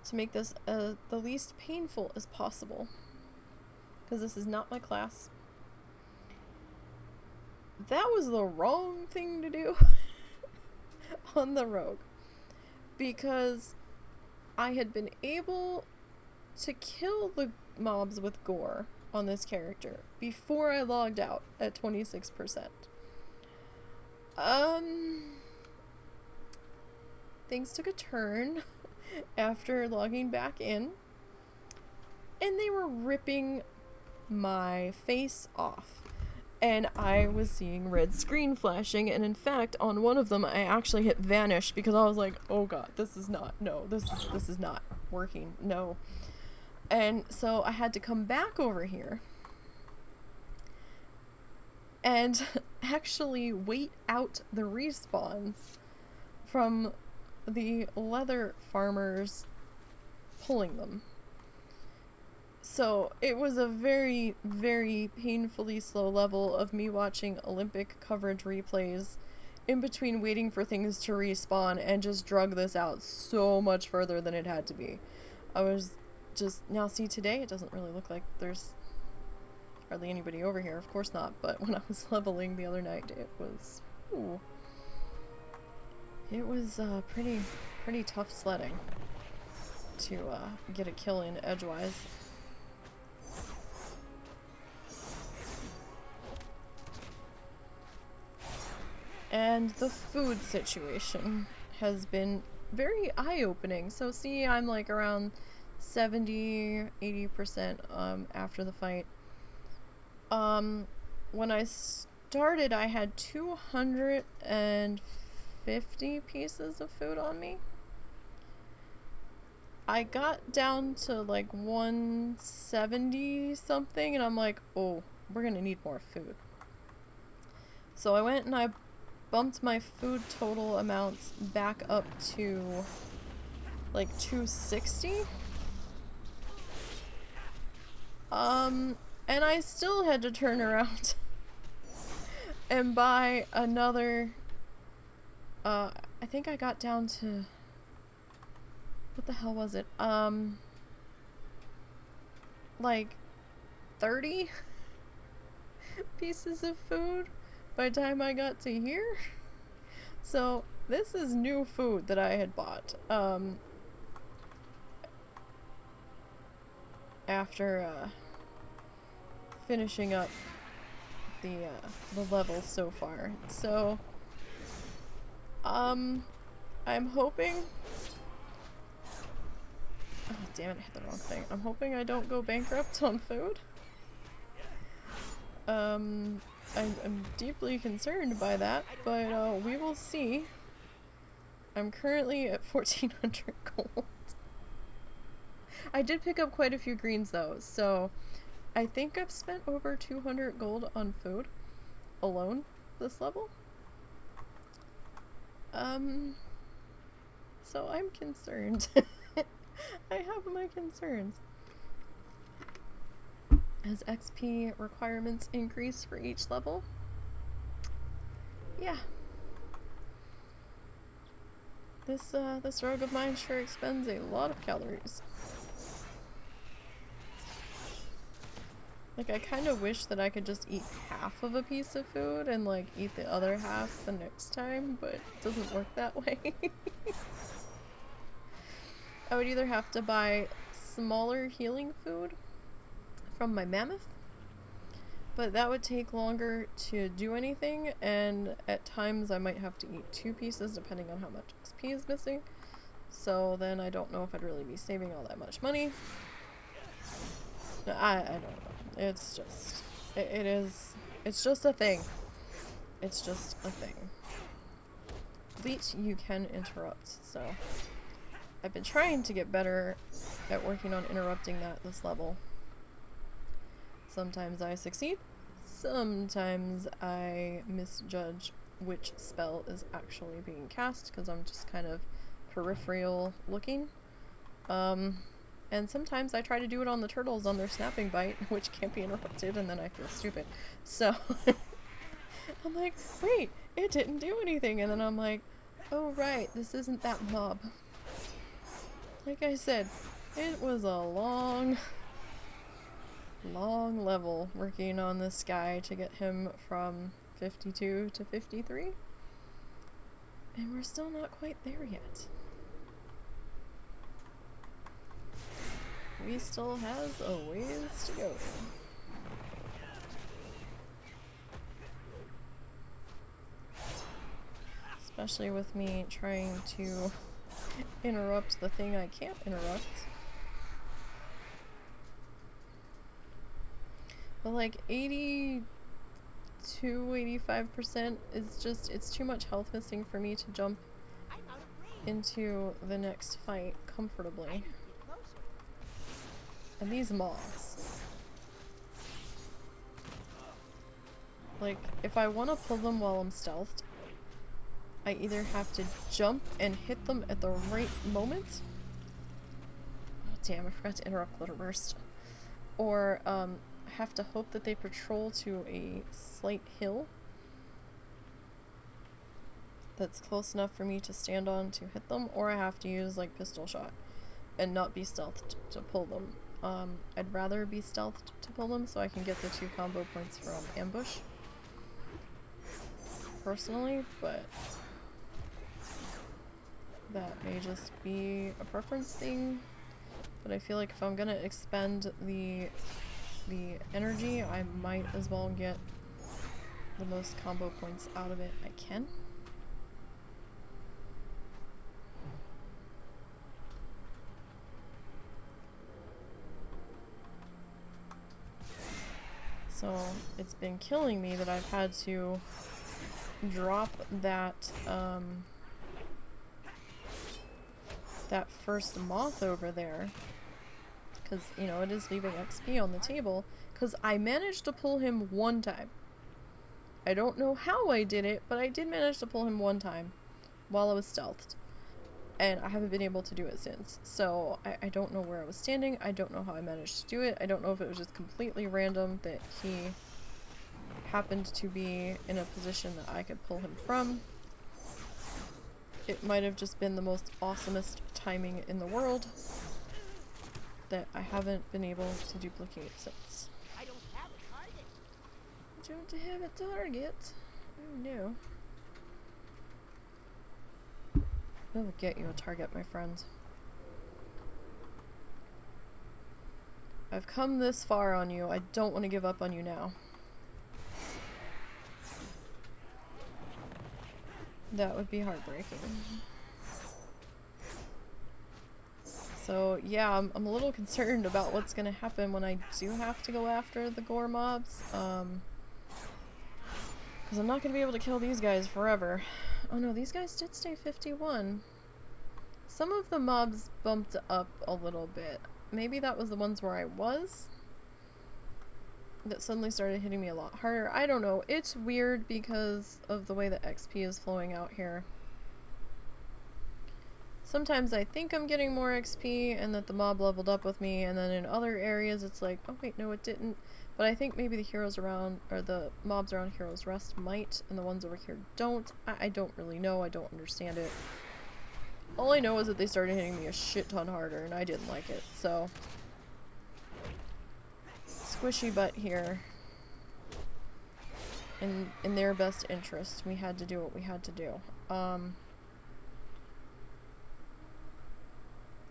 to make this the least painful as possible, because this is not my class. That was the wrong thing to do on the rogue, because I had been able to kill the mobs with gore on this character before I logged out at 26%. Things took a turn after logging back in, and they were ripping my face off. And I was seeing red screen flashing, and in fact, on one of them, I actually hit vanish because I was like, oh god, this is not working, no. And so I had to come back over here and actually wait out the respawns from the leather farmers pulling them. So it was a very, very painfully slow level of me watching Olympic coverage replays in between waiting for things to respawn, and just drug this out so much further than it had to be. I was just, now see, today it doesn't really look like there's hardly anybody over here, of course not, but when I was leveling the other night, it was, ooh, it was pretty tough sledding to get a kill in edgewise. And the food situation has been very eye-opening. So see, I'm like around 70-80% after the fight. When I started, I had 250 pieces of food on me. I got down to like 170 something, and I'm like, oh, we're gonna need more food. So I went and I bumped my food total amounts back up to like 260. And I still had to turn around and buy another, I think I got down to, what the hell was it? Like 30 pieces of food by the time I got to here. So this is new food that I had bought after finishing up the levels so far. So I'm hoping, oh damn it, I hit the wrong thing. I'm hoping I don't go bankrupt on food. I'm deeply concerned by that, but we will see. I'm currently at 1400 gold. I did pick up quite a few greens though, so I think I've spent over 200 gold on food alone this level. So I'm concerned. I have my concerns. As XP requirements increase for each level. Yeah. This rogue of mine sure expends a lot of calories. Like, I kind of wish that I could just eat half of a piece of food and, like, eat the other half the next time, but it doesn't work that way. I would either have to buy smaller healing food from my mammoth, but that would take longer to do anything, and at times I might have to eat 2 pieces depending on how much XP is missing, so then I don't know if I'd really be saving all that much money. I don't know. It's just, it's just a thing. It's just a thing. Bleach, you can interrupt, so I've been trying to get better at working on interrupting that this level. Sometimes I succeed, sometimes I misjudge which spell is actually being cast because I'm just kind of peripheral looking. And sometimes I try to do it on the turtles on their snapping bite, which can't be interrupted, and then I feel stupid. So I'm like, wait, it didn't do anything, and then I'm like, oh right, this isn't that mob. Like I said, it was a long level working on this guy to get him from 52 to 53. And we're still not quite there yet. We still have a ways to go. Especially with me trying to interrupt the thing I can't interrupt. But like 82-85% is just, it's too much health missing for me to jump into the next fight comfortably. And these moths. Like, if I want to pull them while I'm stealthed, I either have to jump and hit them at the right moment. Oh damn, I forgot to interrupt Glitter Burst. Or, have to hope that they patrol to a slight hill that's close enough for me to stand on to hit them, or I have to use like pistol shot and not be stealthed to pull them. I'd rather be stealthed to pull them so I can get the 2 combo points from ambush personally, but that may just be a preference thing. But I feel like if I'm gonna expend the energy, I might as well get the most combo points out of it I can. So it's been killing me that I've had to drop that that first moth over there, because you know it is leaving XP on the table, because I managed to pull him one time. I don't know how I did it, but I did manage to pull him one time while I was stealthed, and I haven't been able to do it since. So I don't know where I was standing. I don't know how I managed to do it. I don't know if it was just completely random that he happened to be in a position that I could pull him from. It might have just been the most awesomest timing in the world that I haven't been able to duplicate since. I don't have a target. Don't have a target? Oh no. I will get you a target, my friend. I've come this far on you. I don't want to give up on you now. That would be heartbreaking. So yeah, I'm a little concerned about what's gonna happen when I do have to go after the gore mobs. Because I'm not gonna be able to kill these guys forever. Oh no, these guys did stay 51. Some of the mobs bumped up a little bit. Maybe that was the ones where I was that suddenly started hitting me a lot harder. I don't know. It's weird because of the way the XP is flowing out here. Sometimes I think I'm getting more XP and that the mob leveled up with me, and then in other areas it's like, oh wait, no it didn't. But I think maybe the heroes around, or the mobs around Heroes Rest might, and the ones over here don't. I don't really know. I don't understand it. All I know is that they started hitting me a shit ton harder, and I didn't like it, so... Squishy butt here. In their best interest, we had to do what we had to do.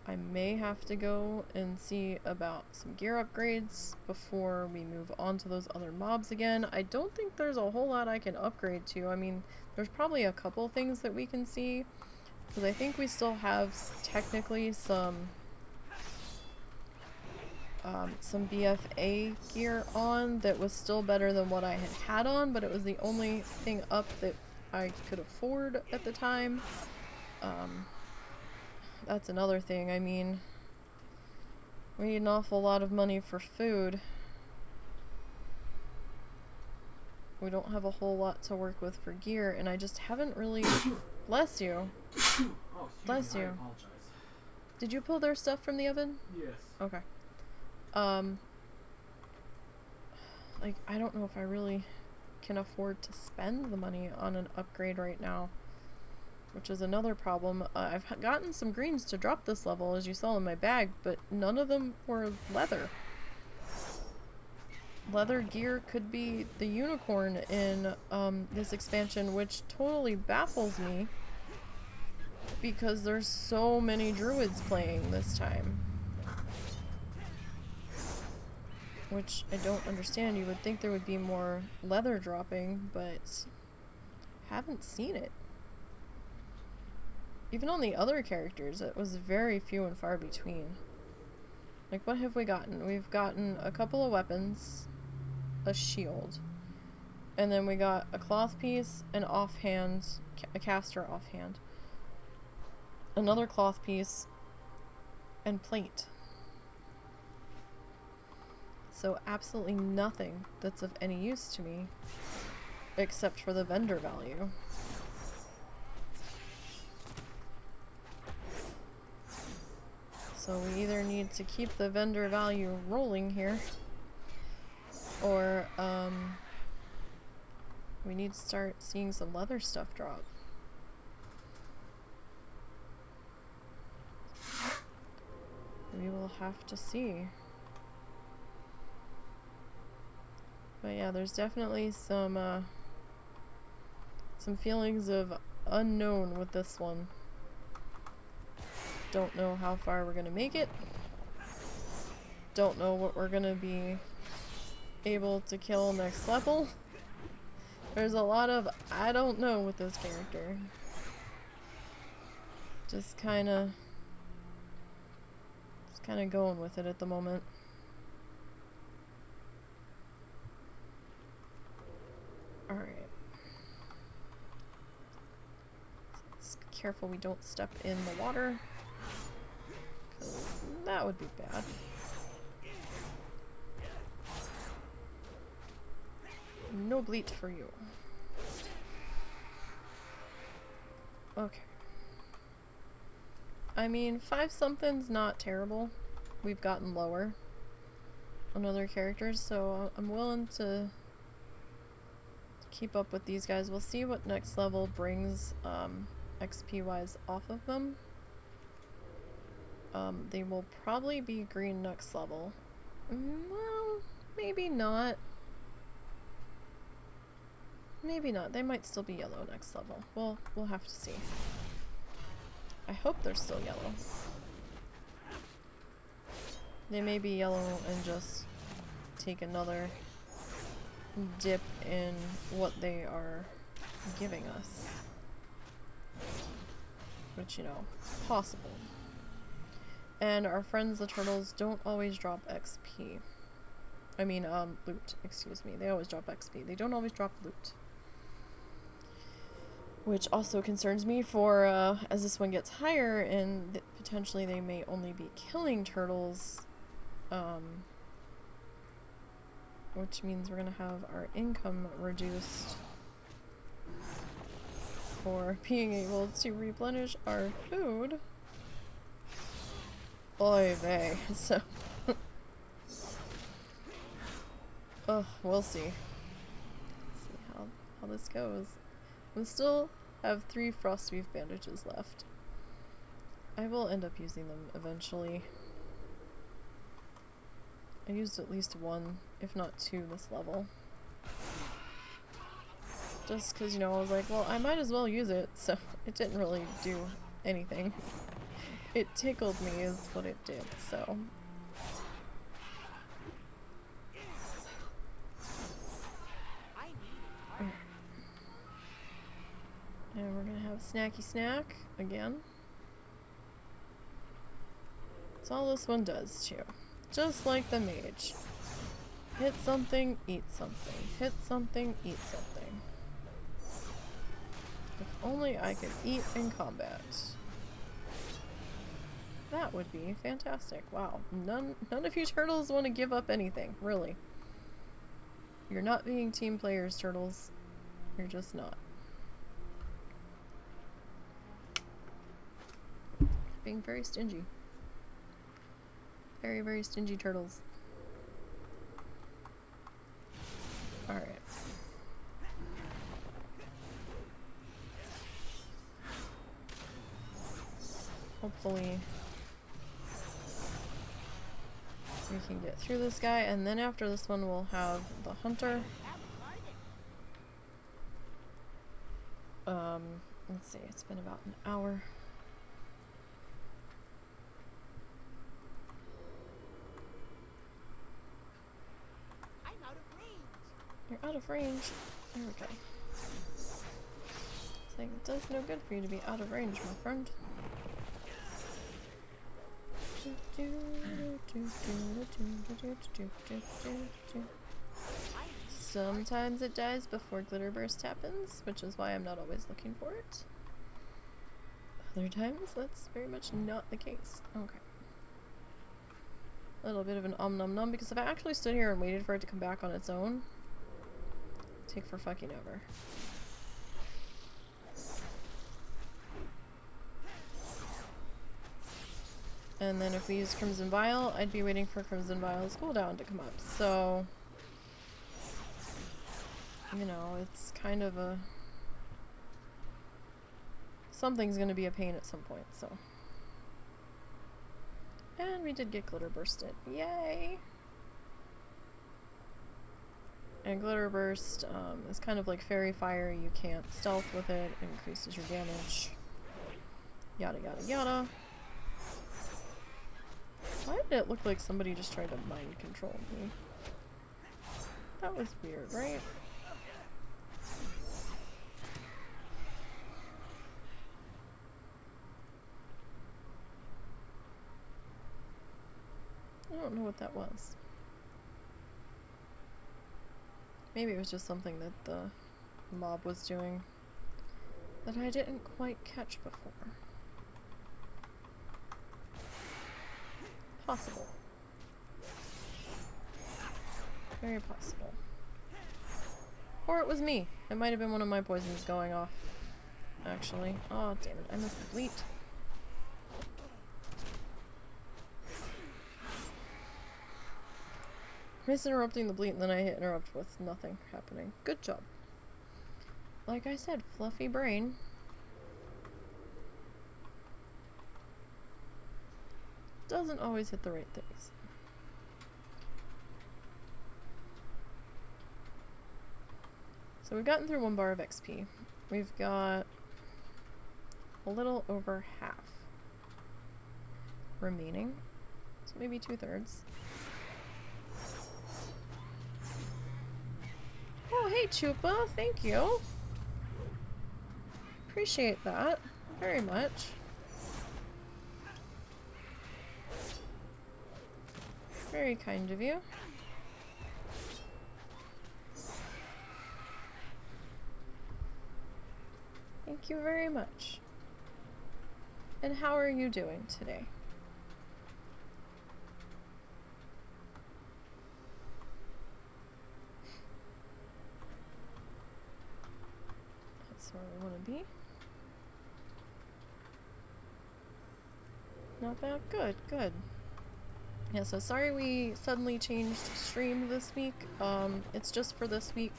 I may have to go and see about some gear upgrades before we move on to those other mobs again. I don't think there's a whole lot I can upgrade to. I mean, there's probably a couple things that we can see, because I think we still have technically some BFA gear on that was still better than what I had on, but it was the only thing up that I could afford at the time. That's another thing. I mean, we need an awful lot of money for food. We don't have a whole lot to work with for gear, and I just haven't really... Bless you. Oh, Bless me, you. I apologize. Did you pull their stuff from the oven? Yes. Okay. Like, I don't know if I really can afford to spend the money on an upgrade right now, which is another problem. I've gotten some greens to drop this level, as you saw in my bag, but none of them were leather. Leather gear could be the unicorn in this expansion, which totally baffles me because there's so many druids playing this time. Which I don't understand. You would think there would be more leather dropping, but haven't seen it. Even on the other characters, it was very few and far between. Like, what have we gotten? We've gotten a couple of weapons, a shield, and then we got a cloth piece, an offhand, a caster offhand, another cloth piece, and plate. So absolutely nothing that's of any use to me, except for the vendor value. So we either need to keep the vendor value rolling here, or we need to start seeing some leather stuff drop. We will have to see. But yeah, there's definitely some feelings of unknown with this one. Don't know how far we're gonna make it. Don't know what we're gonna be able to kill next level. There's a lot of I don't know with this character. Just kind of going with it at the moment. Alright. Let's be careful we don't step in the water, 'cause that would be bad. No bleat for you. Okay. I mean, 5 something's not terrible. We've gotten lower on other characters, so I'm willing to keep up with these guys. We'll see what next level brings XP wise off of them. They will probably be green next level. Well, maybe not. Maybe not. They might still be yellow next level. We'll have to see. I hope they're still yellow. They may be yellow and just take another dip in what they are giving us. Which, you know, possible. And our friends the turtles don't always drop XP. I mean, loot, excuse me. They always drop XP. They don't always drop loot. Which also concerns me for, as this one gets higher, and potentially they may only be killing turtles, which means we're gonna have our income reduced for being able to replenish our food. Oy vey, so... oh, we'll see. See how this goes. We still have 3 frost beef bandages left. I will end up using them eventually. I used at least 1, if not 2 this level. Just because, you know, I was like, well, I might as well use it, so it didn't really do anything. It tickled me is what it did, so... And we're gonna have snacky snack again. That's all this one does too. Just like the mage. Hit something, eat something. Hit something, eat something. If only I could eat in combat. That would be fantastic. Wow. None of you turtles want to give up anything, really. You're not being team players, turtles. You're just not. Being very stingy. Very, very stingy turtles. Alright. Hopefully we can get through this guy, and then after this one we'll have the hunter. Let's see, it's been about an hour. You're out of range. There we go. It's like, it does no good for you to be out of range, my friend. Sometimes it dies before glitter burst happens, which is why I'm not always looking for it. Other times, that's very much not the case. Okay. A little bit of an nom nom, because if I actually stood here and waited for it to come back on its own, it'd take for fucking ever. And then if we use Crimson Vial, I'd be waiting for Crimson Vial's cooldown to come up. So, you know, it's kind of a... something's gonna be a pain at some point, so. And we did get Glitter Bursted. Yay! And Glitter Burst is kind of like Fairy Fire. You can't stealth with it. It increases your damage. Yada yada yada. Why did it look like somebody just tried to mind control me? That was weird, right? don't know what that was. Maybe it was just something that the mob was doing that I didn't quite catch before. Possible. Very possible. Or it was me. It might have been one of my poisons going off. Actually. Oh, damn it. I missed the bleat. Missed interrupting the bleat and then I hit interrupt with nothing happening. Good job. Like I said, fluffy brain. Doesn't always hit the right things. So we've gotten through 1 bar of XP. We've got a little over half remaining. So maybe 2/3. Oh, hey Chupa, thank you. Appreciate that very much. Very kind of you. Thank you very much. And how are you doing today? That's where we want to be. Not bad. Good, good. Yeah, so sorry we suddenly changed stream this week. It's just for this week.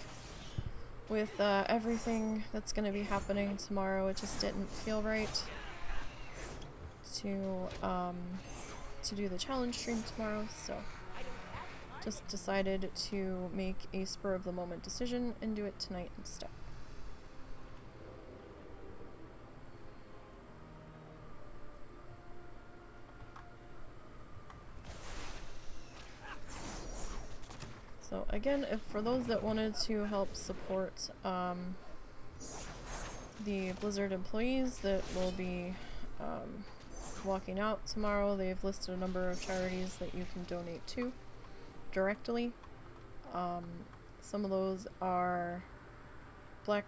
With everything that's going to be happening tomorrow, it just didn't feel right to do the challenge stream tomorrow, so just decided to make a spur of the moment decision and do it tonight instead. So again, if for those that wanted to help support the Blizzard employees that will be walking out tomorrow, they've listed a number of charities that you can donate to directly. Some of those are Black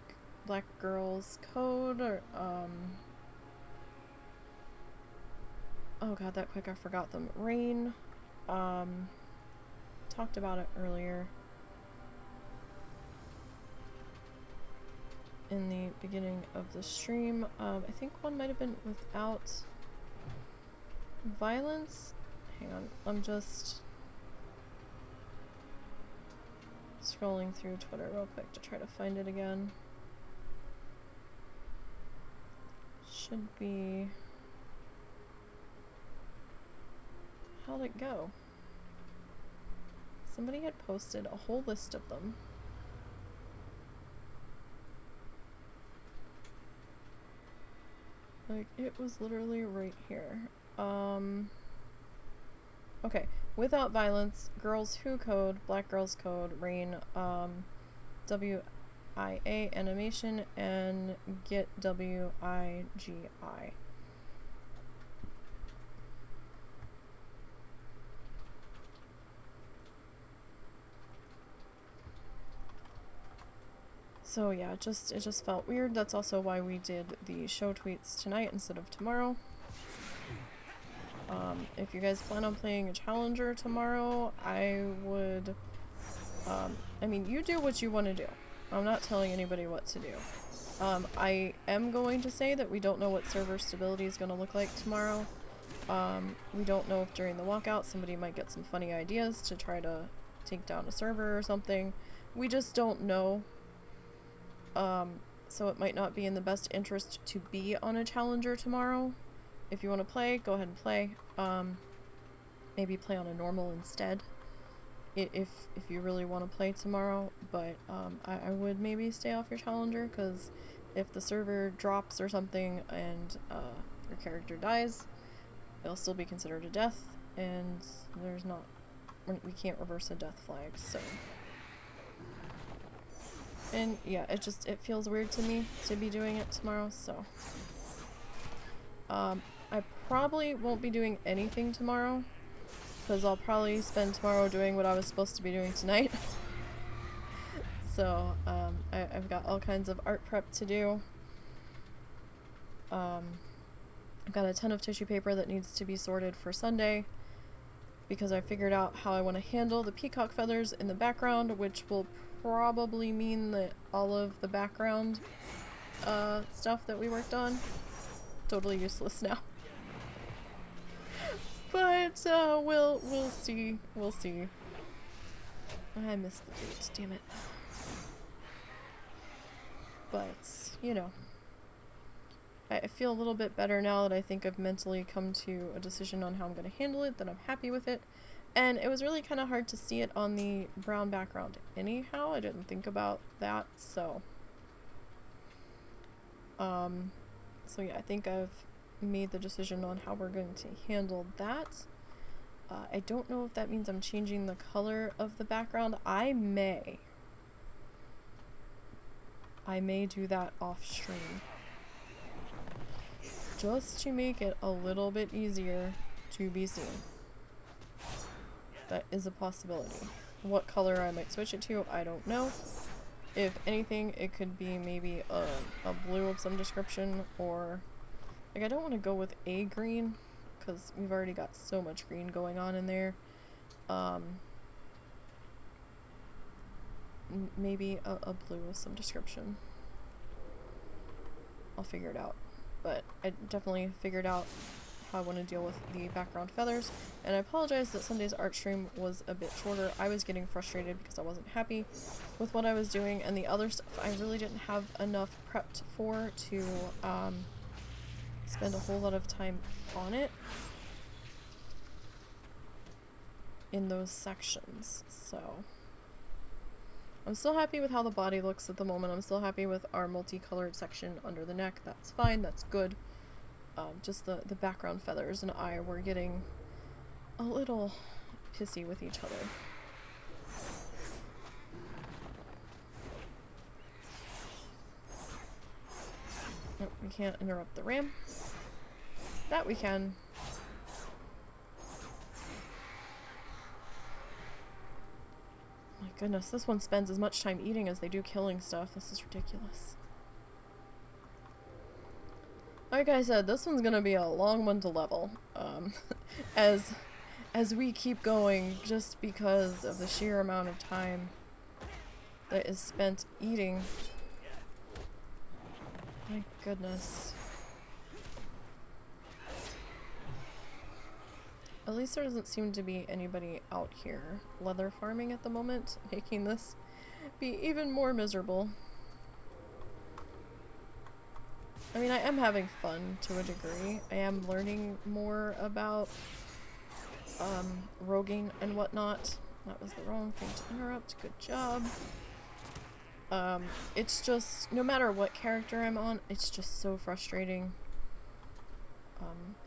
Girls Code, or oh god, that quick I forgot them. Rain. Talked about it earlier in the beginning of the stream. I think one might have been without violence. Hang on, I'm just scrolling through Twitter real quick to try to find it again. Should be... How'd it go? Somebody had posted a whole list of them. Like, it was literally right here. Okay. Without Violence, Girls Who Code, Black Girls Code, Rain, WIA Animation, and Get WIGI. So yeah, it just felt weird. That's also why we did the show tweets tonight instead of tomorrow. If you guys plan on playing a challenger tomorrow, I would, I mean, you do what you want to do. I'm not telling anybody what to do. I am going to say that we don't know what server stability is going to look like tomorrow. We don't know if during the walkout somebody might get some funny ideas to try to take down a server or something. We just don't know. So it might not be in the best interest to be on a challenger tomorrow. If you want to play, go ahead and play. Maybe play on a normal instead. If you really want to play tomorrow, but I would maybe stay off your challenger, because if the server drops or something and your character dies, it'll still be considered a death, and there's not, we can't reverse a death flag, so. And yeah, it feels weird to me to be doing it tomorrow, so. I probably won't be doing anything tomorrow. because I'll probably spend tomorrow doing what I was supposed to be doing tonight. So, I've got all kinds of art prep to do. I've got a ton of tissue paper that needs to be sorted for Sunday, because I figured out how I want to handle the peacock feathers in the background, which will probably mean that all of the background stuff that we worked on, totally useless now. But we'll see. We'll see. I missed the boots, damn it. But, you know, I feel a little bit better now that I think I've mentally come to a decision on how I'm going to handle it, that I'm happy with it. And it was really kind of hard to see it on the brown background anyhow. I didn't think about that, so yeah, I think I've made the decision on how we're going to handle that. I don't know if that means I'm changing the color of the background. I may do that off stream, just to make it a little bit easier to be seen. That is a possibility. What color I might switch it to, I don't know. If anything, it could be maybe a blue of some description, or like, I don't want to go with a green because we've already got so much green going on in there. Maybe a blue of some description. I'll figure it out. But I definitely figured out how I want to deal with the background feathers. And I apologize that Sunday's art stream was a bit shorter. I was getting frustrated because I wasn't happy with what I was doing, and the other stuff I really didn't have enough prepped for to spend a whole lot of time on it in those sections. So I'm still happy with how the body looks at the moment. I'm still happy with our multicolored section under the neck. That's fine, that's good. Just the background feathers and I were getting a little pissy with each other. Nope, we can't interrupt the ram. That we can. My goodness, this one spends as much time eating as they do killing stuff. This is ridiculous. Like I said, this one's gonna be a long one to level, as we keep going, just because of the sheer amount of time that is spent eating. My goodness. At least there doesn't seem to be anybody out here leather farming at the moment, making this be even more miserable. I mean, I am having fun to a degree. I am learning more about roguing and whatnot. That was the wrong thing to interrupt. Good job. It's just, no matter what character I'm on, it's just so frustrating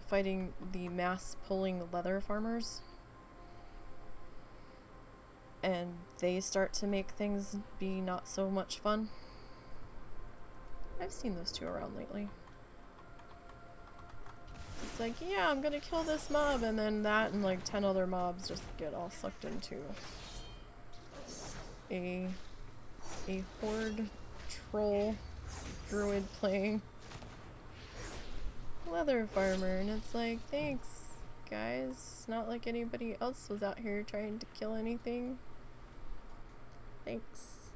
fighting the mass pulling leather farmers. And they start to make things be not so much fun. I've seen those two around lately. It's like, yeah, I'm gonna kill this mob, and then that and like 10 other mobs just get all sucked into a horde troll druid playing leather farmer, and it's like, thanks guys. It's not like anybody else was out here trying to kill anything. Thanks.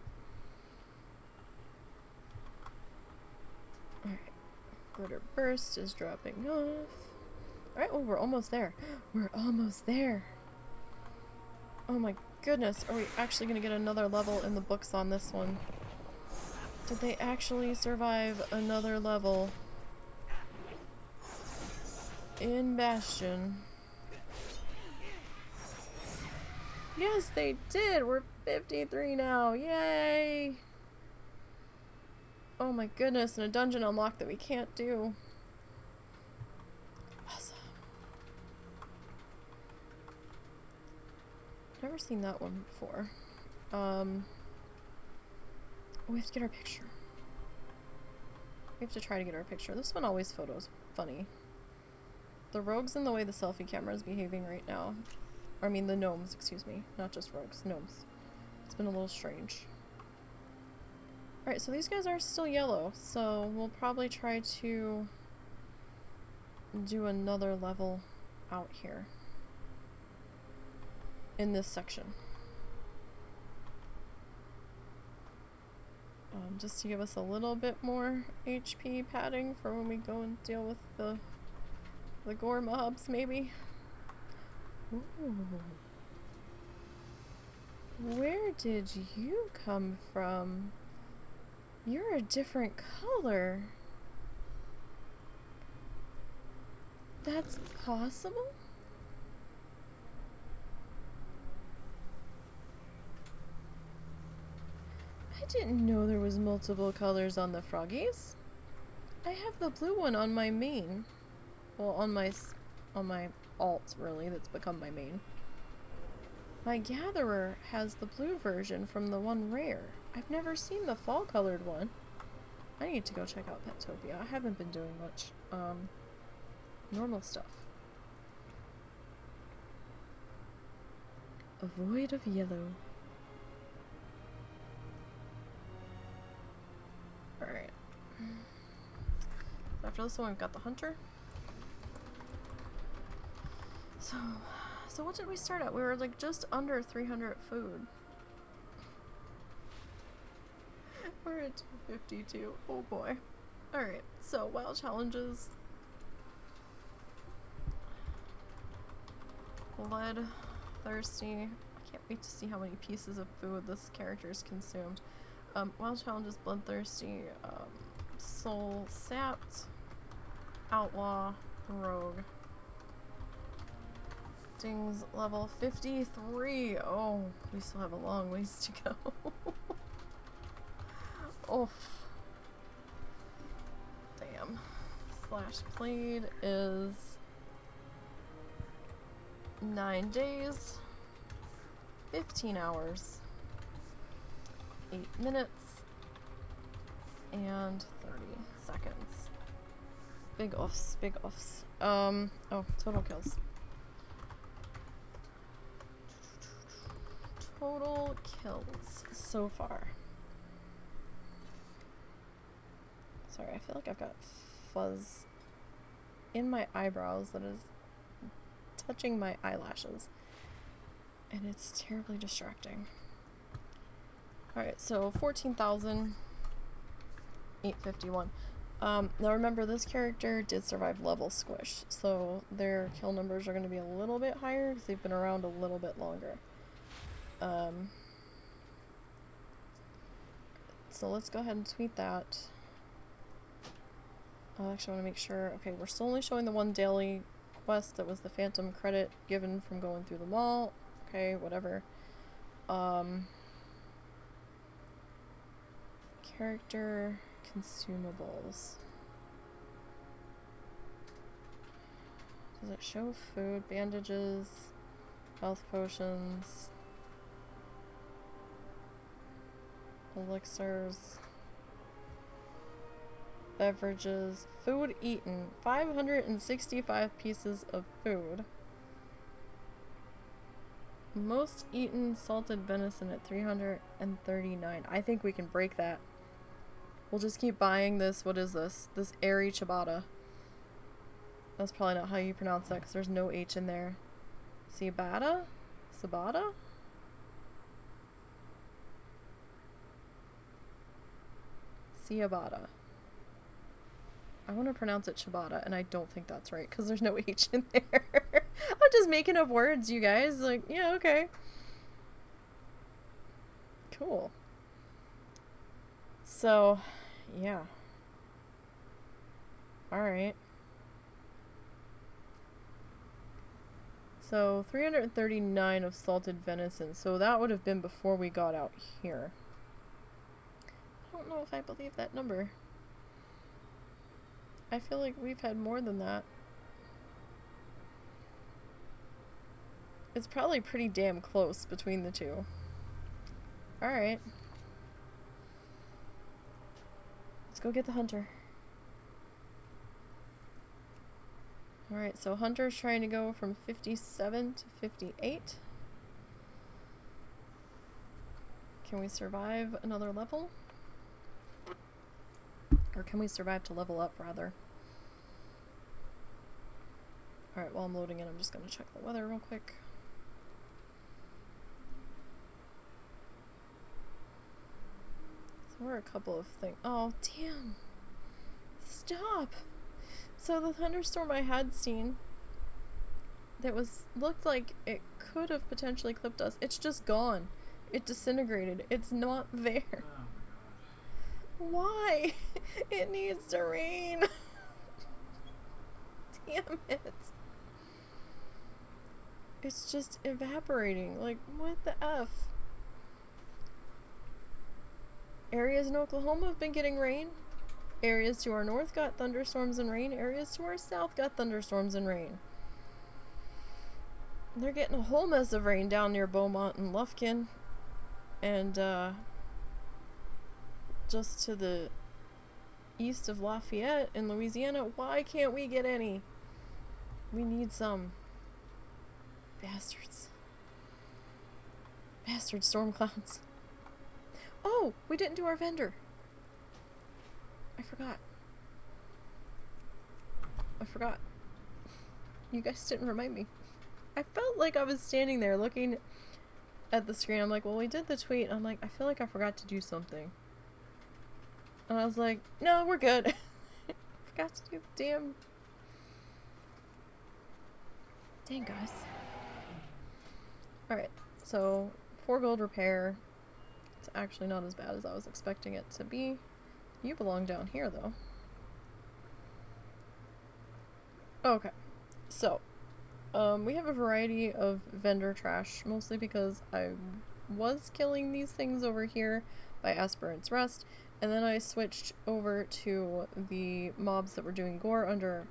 Alright, glitter burst is dropping off. Alright, well, we're almost there. We're almost there. Oh my goodness, are we actually gonna get another level in the books on this one? Did they actually survive another level in Bastion? Yes, they did! We're 53 now! Yay! Oh my goodness, and a dungeon unlocked that we can't do. Awesome. Never seen that one before. We have to get our picture. We have to try to get our picture. This one always photos funny. The rogue's in the way the selfie camera is behaving right now. I mean the gnomes, excuse me. Not just rogues, gnomes. It's been a little strange. Alright, so these guys are still yellow, so we'll probably try to do another level out here in this section. Just to give us a little bit more HP padding for when we go and deal with the gore mobs, maybe. Ooh. Where did you come from? You're a different color. That's possible? I didn't know there was multiple colors on the froggies. I have the blue one on my main. Well, on my alt, really, that's become my main. My gatherer has the blue version from the one rare. I've never seen the fall colored one. I need to go check out Petopia. I haven't been doing much normal stuff. A void of yellow. Alright. After this one, we've got the hunter. So what did we start at? We were like just under 300 food. We're at 252. Oh boy. Alright, so WoW challenges. Blood thirsty. I can't wait to see how many pieces of food this character's consumed. WoW challenges, bloodthirsty, Soulsapped, Outlaw Rogue. Dings level 53. Oh, we still have a long ways to go. Oof. Damn. Slash played is 9 days, 15 hours, 8 minutes, and 30 seconds. Big offs, big offs. Oh, total kills. Total kills so far. Sorry, I feel like I've got fuzz in my eyebrows that is touching my eyelashes. And it's terribly distracting. Alright, so 14,851. Now remember, this character did survive level squish, so their kill numbers are going to be a little bit higher because they've been around a little bit longer. So let's go ahead and tweet that. I actually want to make sure. Okay, we're still only showing the one daily quest that was the phantom credit given from going through the mall. Okay, whatever. Character consumables. Does it show food, bandages, health potions, elixirs, beverages, food eaten, 565 pieces of food. Most eaten salted venison at 339. I think we can break that. We'll just keep buying this. What is this? This airy ciabatta. That's probably not how you pronounce that because there's no H in there. Ciabatta? Ciabatta? Ciabatta. I want to pronounce it ciabatta, and I don't think that's right because there's no H in there. I'm just making up words, you guys. Like, yeah, okay. Cool. So, yeah. Alright. So, 339 of salted venison. So that would have been before we got out here. I don't know if I believe that number. I feel like we've had more than that. It's probably pretty damn close between the two. Alright. Let's go get the hunter. Alright, so Hunter's trying to go from 57 to 58. Can we survive another level? Or can we survive to level up, rather? Alright, while I'm loading in, I'm just gonna check the weather real quick. So there are a couple of things. Oh, damn! Stop! So the thunderstorm I had seen that looked like it could have potentially clipped us. It's just gone. It disintegrated. It's not there. Oh my god. Why? It needs to rain. Damn it. It's just evaporating. Like, what the F? Areas in Oklahoma have been getting rain. Areas to our north got thunderstorms and rain. Areas to our south got thunderstorms and rain. They're getting a whole mess of rain down near Beaumont and Lufkin. And, just to the east of Lafayette in Louisiana. Why can't we get any? We need some. Bastards. Bastard storm clouds. Oh, we didn't do our vendor. I forgot. You guys didn't remind me. I felt like I was standing there looking at the screen. I'm like, well, we did the tweet. I'm like, I feel like I forgot to do something. And I was like, no, we're good. Forgot to do the damn... Dang, guys. Alright, so 4 gold repair. It's actually not as bad as I was expecting it to be. You belong down here, though. Okay, so we have a variety of vendor trash, mostly because I was killing these things over here by Aspirant's Rest, and then I switched over to the mobs that were doing gore under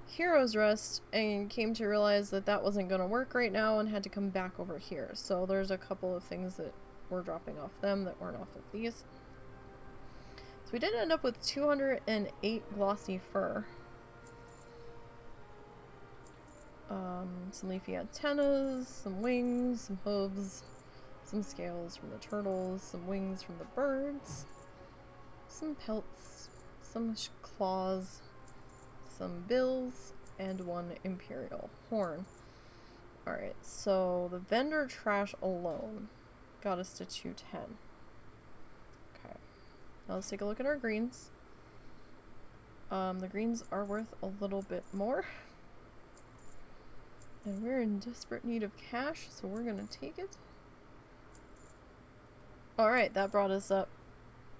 Hero's Rest and came to realize that that wasn't going to work right now and had to come back over here. So there's a couple of things that were dropping off them that weren't off of these. So we did end up with 208 glossy fur. Some leafy antennas, some wings, some hooves, some scales from the turtles, some wings from the birds, some pelts, some claws, some bills, and 1 imperial horn. Alright, so the vendor trash alone got us to 210. Okay, now let's take a look at our greens. The greens are worth a little bit more. And we're in desperate need of cash, so we're gonna take it. Alright, that brought us up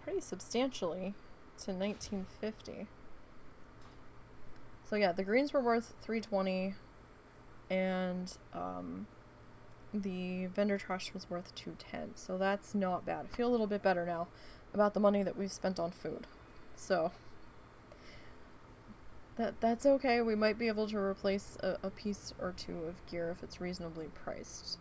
pretty substantially to 1950. So yeah, the greens were worth 320, and the vendor trash was worth 210. So that's not bad. I feel a little bit better now about the money that we've spent on food. So that's okay. We might be able to replace a piece or two of gear if it's reasonably priced.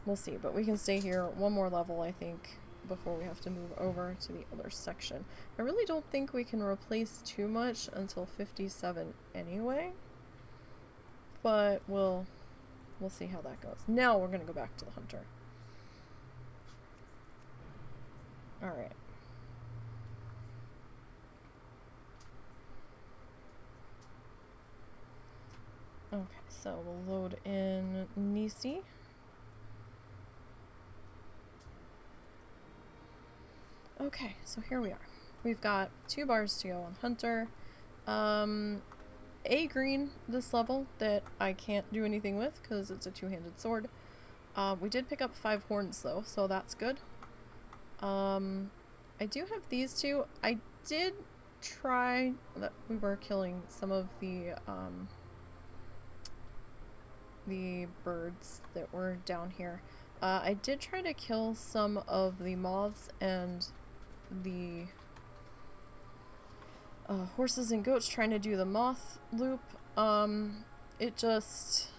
We'll see, but we can stay here one more level, I think, before we have to move over to the other section. I really don't think we can replace too much until 57 anyway, but we'll see how that goes. Now we're gonna go back to the hunter. Alright. Okay, so we'll load in Kneesee. Okay, so here we are. We've got 2 bars to go on Hunter. A green this level that I can't do anything with because it's a 2-handed sword. We did pick up 5 horns though, so that's good. I do have these 2. I did try that we were killing some of the birds that were down here. I did try to kill some of the moths and the horses and goats trying to do the moth loop. It just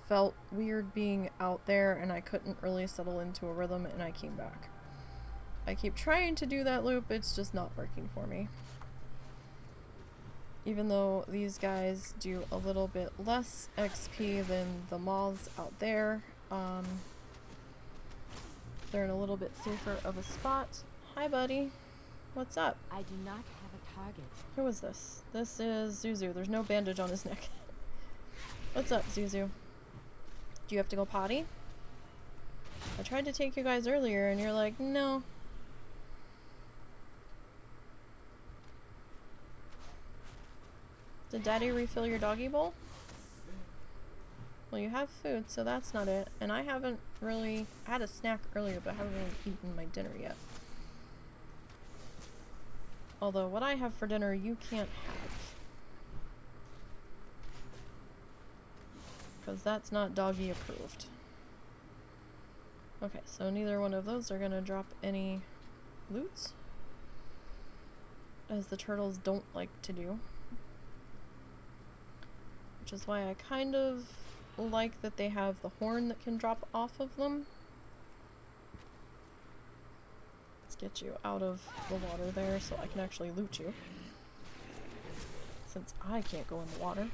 felt weird being out there and I couldn't really settle into a rhythm and I came back. I keep trying to do that loop, it's just not working for me. Even though these guys do a little bit less XP than the moths out there, they're in a little bit safer of a spot. Hi, buddy. What's up? I do not have a target. Who is this? This is Zuzu. There's no bandage on his neck. What's up, Zuzu? Do you have to go potty? I tried to take you guys earlier and you're like, no. Did Daddy refill your doggy bowl? Well, you have food, so that's not it. And I haven't really... I had a snack earlier, but I haven't really eaten my dinner yet. Although, what I have for dinner, you can't have. Because that's not doggy approved. Okay, so neither one of those are going to drop any loot. As the turtles don't like to do. Which is why I kind of like that they have the horn that can drop off of them. Let's get you out of the water there so I can actually loot you. Since I can't go in the water.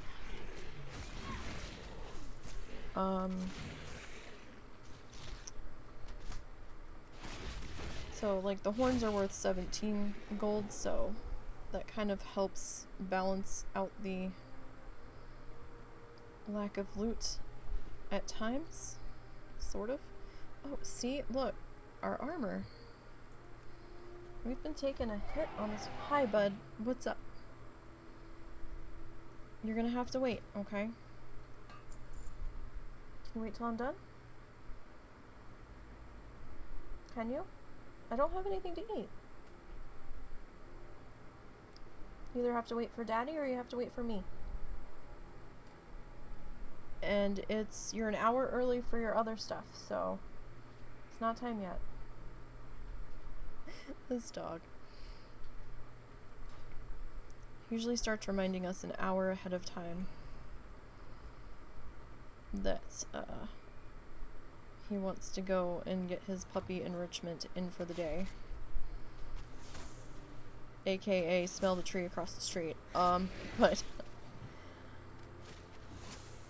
So, like, the horns are worth 17 gold, so that kind of helps balance out the lack of loot at times. Sort of. Oh, see? Look. Our armor. We've been taking a hit on this. Hi, bud. What's up? You're gonna have to wait, okay? Can you wait till I'm done? Can you? I don't have anything to eat. You either have to wait for Daddy or you have to wait for me. And you're an hour early for your other stuff, so it's not time yet. This dog usually starts reminding us an hour ahead of time that he wants to go and get his puppy enrichment in for the day. AKA smell the tree across the street. But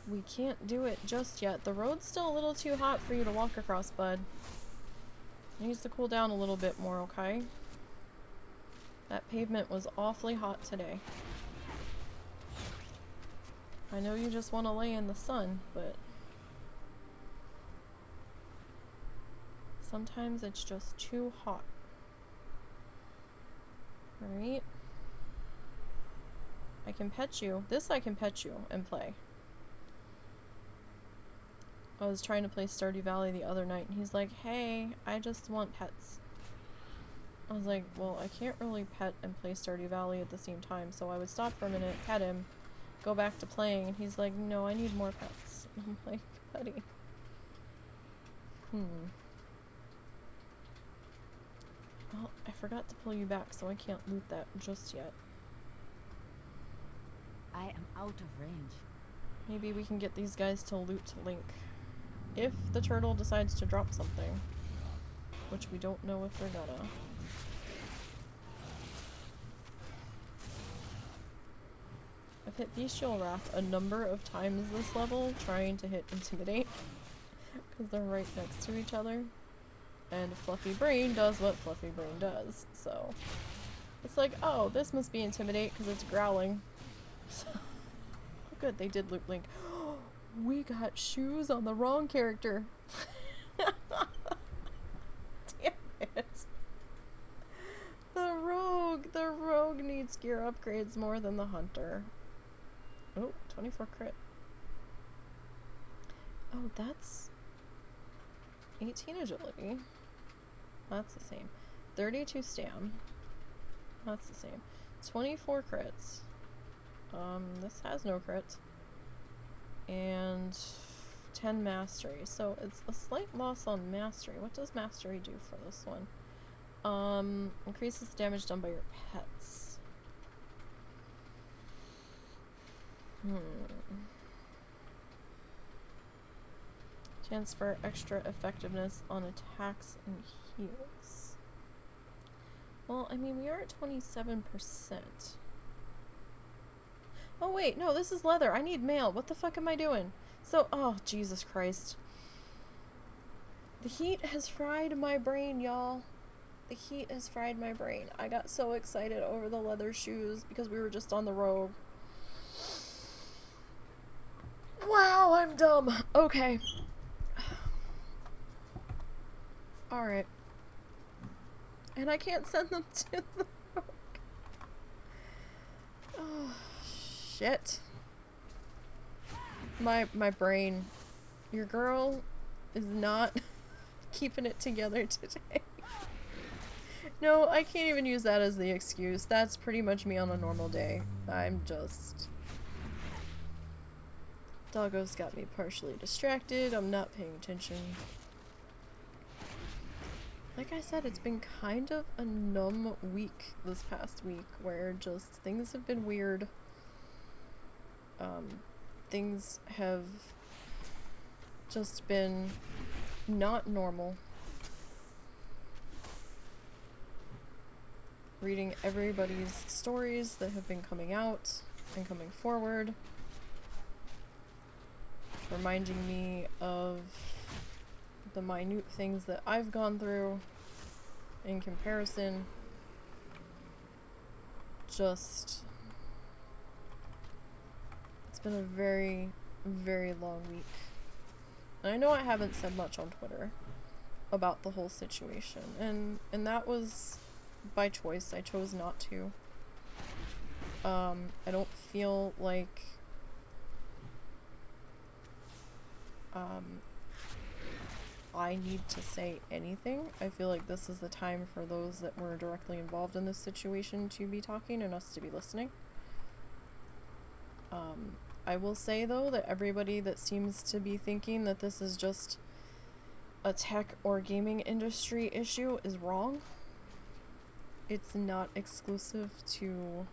we can't do it just yet. The road's still a little too hot for you to walk across, bud. It needs to cool down a little bit more, okay? That pavement was awfully hot today. I know you just want to lay in the sun, but sometimes it's just too hot. Alright. I can pet you. This I can pet you and play. I was trying to play Stardew Valley the other night and he's like, hey, I just want pets. I was like, well, I can't really pet and play Stardew Valley at the same time, so I would stop for a minute, pet him, go back to playing, and he's like, no, I need more pets. I'm like, buddy. Well, I forgot to pull you back, so I can't loot that just yet. I am out of range. Maybe we can get these guys to loot Link. If the turtle decides to drop something. Which we don't know if they're gonna. I've hit Bestial Wrath a number of times this level, trying to hit Intimidate. Because they're right next to each other. And Fluffy Brain does what Fluffy Brain does. So, it's like, oh, this must be Intimidate because it's growling. So, good, they did loot Link. We got shoes on the wrong character. Damn it. The rogue needs gear upgrades more than the hunter. Oh, 24 crit. Oh, that's 18 agility. That's the same. 32 stam. That's the same. 24 crits. This has no crit. And 10 mastery. So it's a slight loss on mastery. What does mastery do for this one? Increases the damage done by your pets. Chance for extra effectiveness on attacks and heals. Well, I mean, we are at 27%. Oh wait, no, this is leather. I need mail. What the fuck am I doing? So, oh, Jesus Christ. The heat has fried my brain, y'all. The heat has fried my brain. I got so excited over the leather shoes because we were just on the road. Wow, I'm dumb. Okay. Alright. And I can't send them to the road. Oh, shit. My brain. Your girl is not keeping it together today. No, I can't even use that as the excuse. That's pretty much me on a normal day. I'm just... Doggo's got me partially distracted. I'm not paying attention. Like I said, it's been kind of a numb week this past week where just things have been weird. Things have just been not normal. Reading everybody's stories that have been coming out and coming forward, reminding me of the minute things that I've gone through in comparison. Just, it's been a very, very long week. And I know I haven't said much on Twitter about the whole situation, and that was by choice. I chose not to. I don't feel like I need to say anything. I feel like this is the time for those that were directly involved in this situation to be talking and us to be listening. I will say though that everybody that seems to be thinking that this is just a tech or gaming industry issue is wrong. It's not exclusive to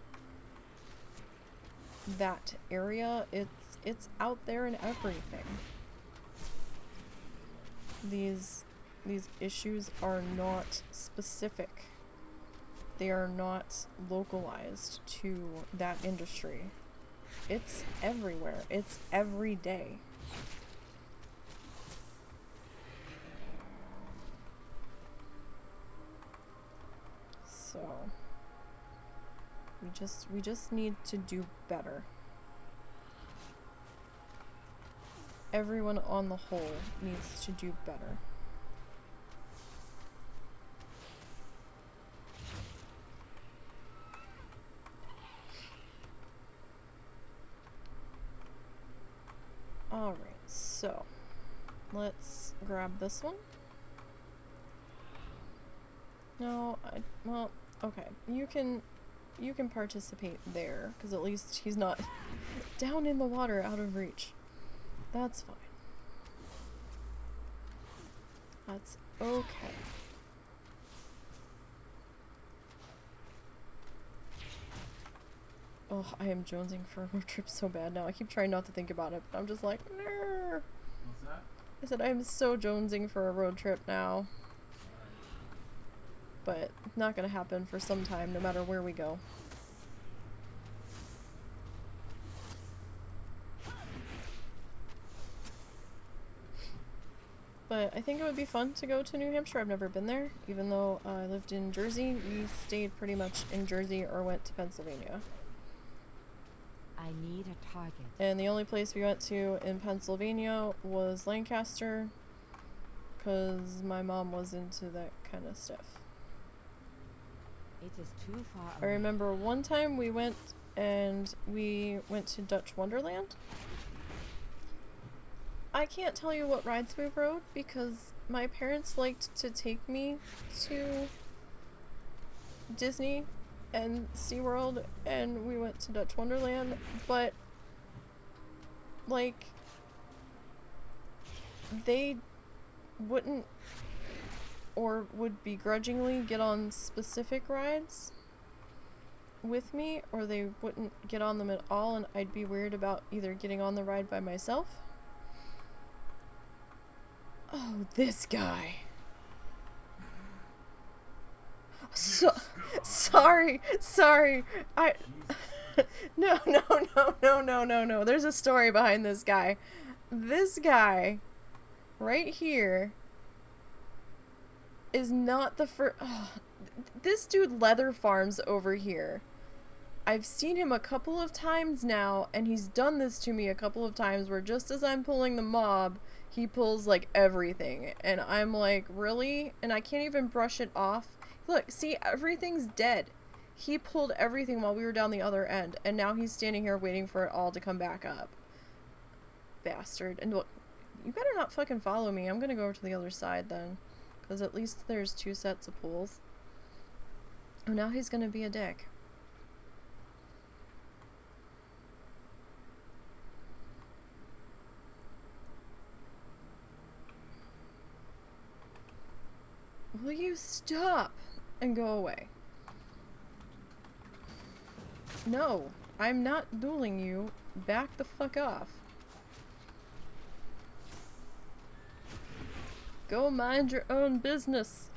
that area. It's out there in everything. These issues are not specific. They are not localized to that industry. It's everywhere. It's every day. So we just need to do better. Everyone on the whole needs to do better. Alright, so let's grab this one. No, well, okay. You can participate there, because at least he's not down in the water out of reach. That's fine. That's okay. Oh, I am jonesing for a road trip so bad now. I keep trying not to think about it, but I'm just like, nah. What's that? I said I am so jonesing for a road trip now. But not gonna happen for some time, no matter where we go. But I think it would be fun to go to New Hampshire. I've never been there. Even though I lived in Jersey, we stayed pretty much in Jersey or went to Pennsylvania. I need a target. And the only place we went to in Pennsylvania was Lancaster, because my mom was into that kind of stuff. It is too far I away. remember one time we went to Dutch Wonderland. I can't tell you what rides we rode because my parents liked to take me to Disney and SeaWorld, and we went to Dutch Wonderland, but like they wouldn't or would begrudgingly get on specific rides with me, or they wouldn't get on them at all, and I'd be weird about either getting on the ride by myself. Oh, this guy. Sorry. No, no, no, no, no, no, no. There's a story behind this guy. This guy right here is not the first. This dude leather farms over here. I've seen him a couple of times now, and he's done this to me a couple of times where just as I'm pulling the mob, he pulls like everything. And I'm like, really? And I can't even brush it off. Look, see, everything's dead. He pulled everything while we were down the other end, and now he's standing here waiting for it all to come back up. Bastard. And look, you better not fucking follow me. I'm gonna go over to the other side then. Because at least there's 2 sets of pools. Oh, now he's gonna be a dick. Will you stop and go away? No, I'm not dueling you. Back the fuck off. Go mind your own business.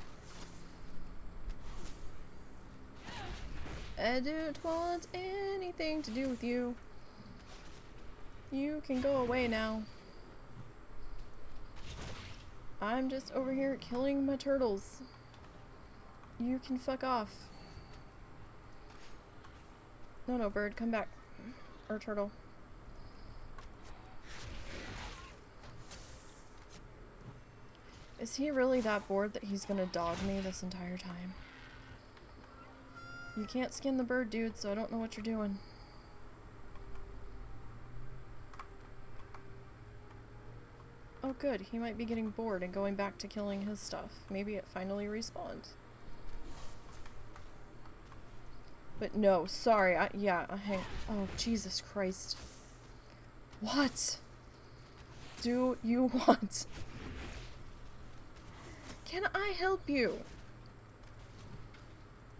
I don't want anything to do with you. You can go away now. I'm just over here killing my turtles. You can fuck off. No, bird, come back. Or turtle. Is he really that bored that he's gonna dog me this entire time? You can't skin the bird, dude, so I don't know what you're doing. Oh good, he might be getting bored and going back to killing his stuff. Maybe it finally respawned. But no, sorry, oh, Jesus Christ. What do you want? Can I help you?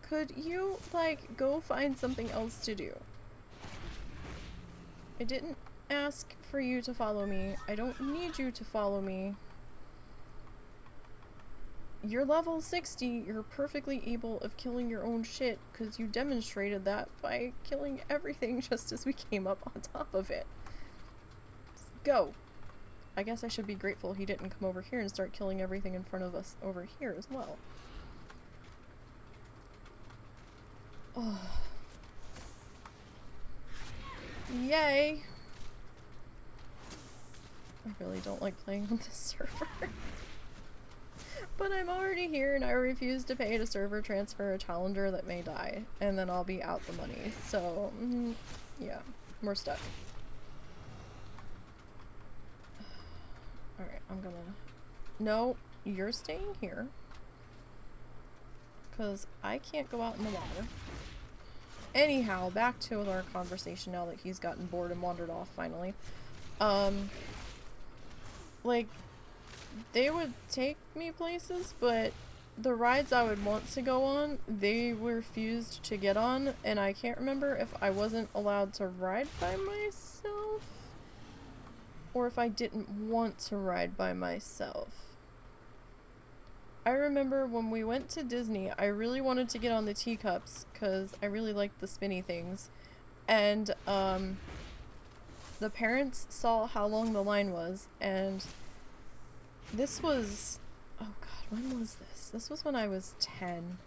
Could you, like, go find something else to do? I didn't ask for you to follow me. I don't need you to follow me. You're level 60. You're perfectly able of killing your own shit because you demonstrated that by killing everything just as we came up on top of it. Just go. I guess I should be grateful he didn't come over here and start killing everything in front of us over here as well. Oh. Yay! I really don't like playing on this server. But I'm already here and I refuse to pay to server transfer a challenger that may die. And then I'll be out the money. So, yeah, we're stuck. Alright, I'm gonna... No, you're staying here. Because I can't go out in the water. Anyhow, back to our conversation now that he's gotten bored and wandered off finally. Like, they would take me places, but the rides I would want to go on, they refused to get on, and I can't remember if I wasn't allowed to ride by myself, or if I didn't want to ride by myself. I remember when we went to Disney, I really wanted to get on the teacups, because I really liked the spinny things, and, the parents saw how long the line was, and this was, oh god, when was this? This was when I was 10.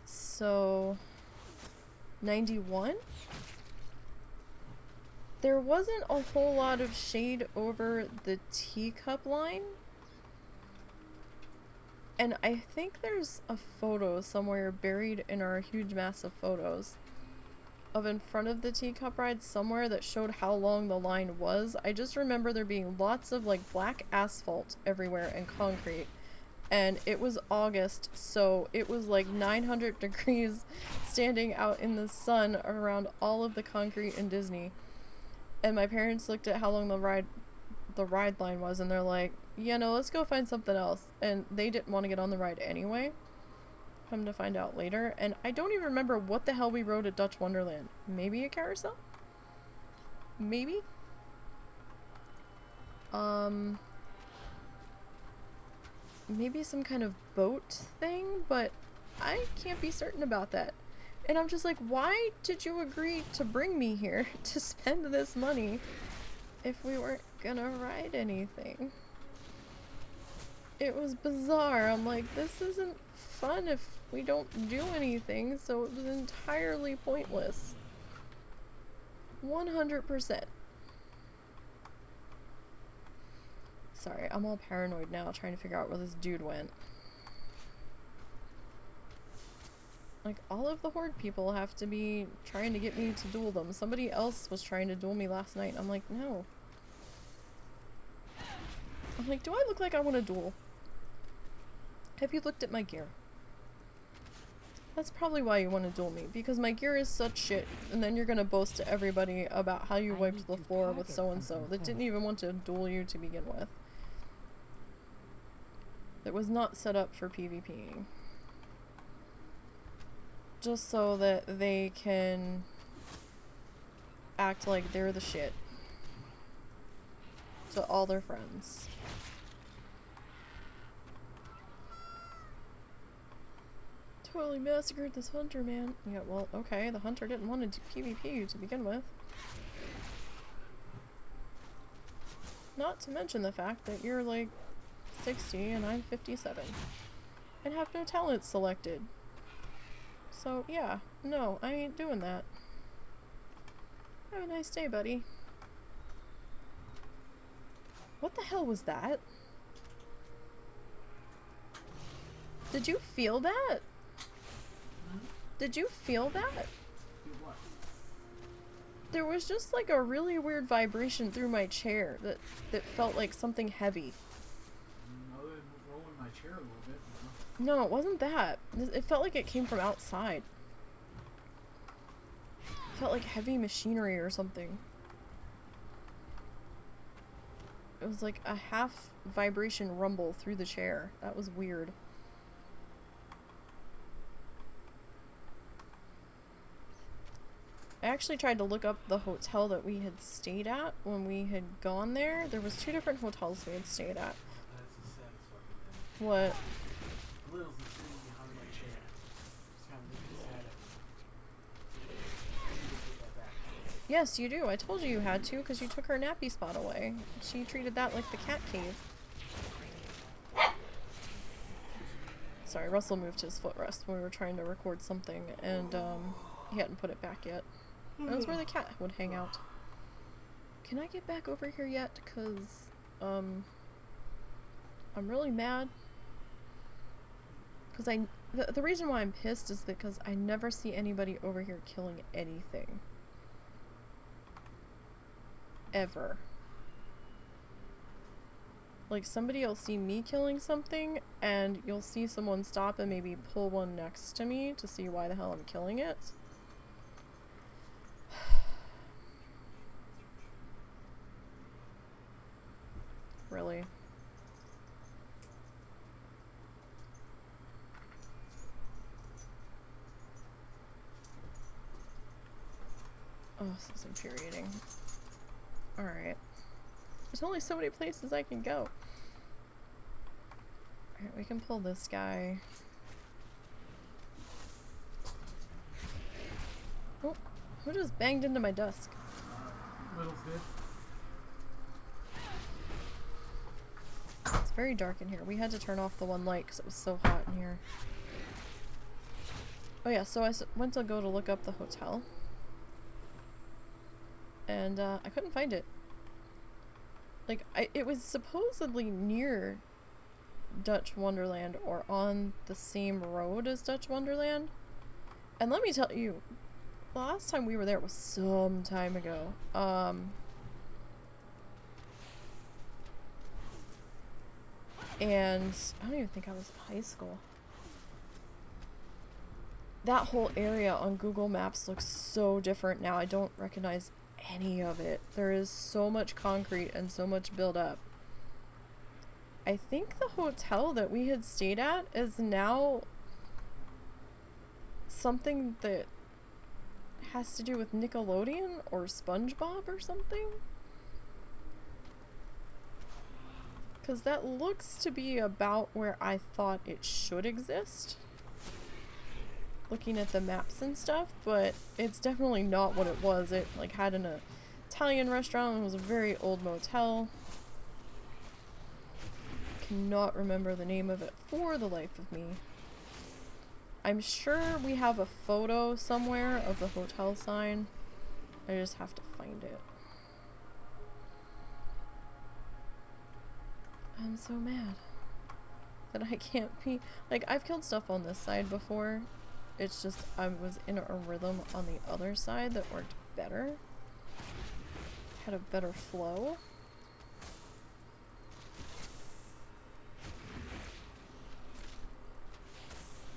So 91? There wasn't a whole lot of shade over the teacup line. And I think there's a photo somewhere buried in our huge mass of photos of in front of the teacup ride somewhere that showed how long the line was. I just remember there being lots of like black asphalt everywhere and concrete. And it was August, so it was like 900 degrees standing out in the sun around all of the concrete in Disney. And my parents looked at how long the ride line was and they're like, yeah, no, let's go find something else. And they didn't want to get on the ride anyway. Come to find out later. And I don't even remember what the hell we rode at Dutch Wonderland. Maybe a carousel? Maybe? Maybe some kind of boat thing, but I can't be certain about that. And I'm just like, why did you agree to bring me here to spend this money if we weren't gonna ride anything? It was bizarre. I'm like, this isn't fun if we don't do anything, so it was entirely pointless. 100%. Sorry, I'm all paranoid now trying to figure out where this dude went. Like, all of the Horde people have to be trying to get me to duel them. Somebody else was trying to duel me last night. I'm like, no. I'm like, do I look like I want to duel? Have you looked at my gear? That's probably why you want to duel me, because my gear is such shit, and then you're gonna boast to everybody about how you wiped the floor with so-and-so that didn't even want to duel you to begin with. That was not set up for PvPing. Just so that they can act like they're the shit to all their friends. Totally massacred this hunter, man. Yeah, well, okay, the hunter didn't want to PvP you to begin with. Not to mention the fact that you're like 60 and I'm 57 and have no talents selected. So yeah, no, I ain't doing that. Have a nice day, buddy. What the hell was that? Did you feel that? Did you feel that? Feel what? There was just like a really weird vibration through my chair that felt like something heavy. Other than rolling my chair a little bit, No, it wasn't that. It felt like it came from outside. It felt like heavy machinery or something. It was like a half vibration rumble through the chair. That was weird. I actually tried to look up the hotel that we had stayed at when we had gone there. There was 2 different hotels we had stayed at. that's the saddest fucking thing. What? Little's is sitting behind my chair. It's kind of making me sad at me. I need to take that back. Yes, you do. I told you you had to because you took her nappy spot away. She treated that like the cat cave. Sorry, Russell moved his footrest when we were trying to record something, and he hadn't put it back yet. That was where the cat would hang out. Can I get back over here yet? Because, I'm really mad. Because the reason why I'm pissed is because I never see anybody over here killing anything. Ever. Like, somebody will see me killing something, and you'll see someone stop and maybe pull one next to me to see why the hell I'm killing it. Really? Oh, this is infuriating. Alright. There's only so many places I can go. Alright, we can pull this guy. Oh, who just banged into my desk? Little's did. It's very dark in here. We had to turn off the one light because it was so hot in here. Oh yeah, so I went to go to look up the hotel. And I couldn't find it. Like, it was supposedly near Dutch Wonderland or on the same road as Dutch Wonderland. And let me tell you, the last time we were there was some time ago. And I don't even think I was in high school. That whole area on Google Maps looks so different now. I don't recognize any of it. There is so much concrete and so much build up. I think the hotel that we had stayed at is now something that has to do with Nickelodeon or SpongeBob or something. Because that looks to be about where I thought it should exist. looking at the maps and stuff, but it's definitely not what it was. It like had an Italian restaurant and was a very old motel. Cannot remember the name of it for the life of me. I'm sure we have a photo somewhere of the hotel sign. I just have to find it. I'm so mad that I can't be like, I've killed stuff on this side before. It's just I was in a rhythm on the other side that worked better. Had a better flow.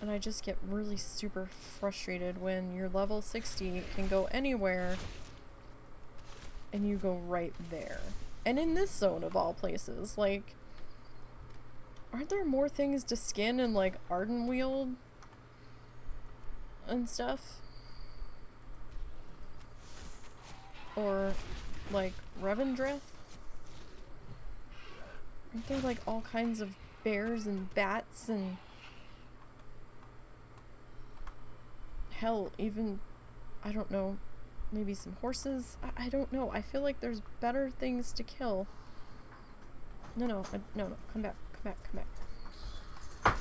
And I just get really super frustrated when you're level 60, can go anywhere, and you go right there. And in this zone of all places, like, aren't there more things to skin in, like, Ardenweald and stuff? Or, like, Revendreth? Aren't there, like, all kinds of bears and bats and... hell, even, I don't know, maybe some horses? I don't know. I feel like there's better things to kill. No, no, no, come back, come back, come back.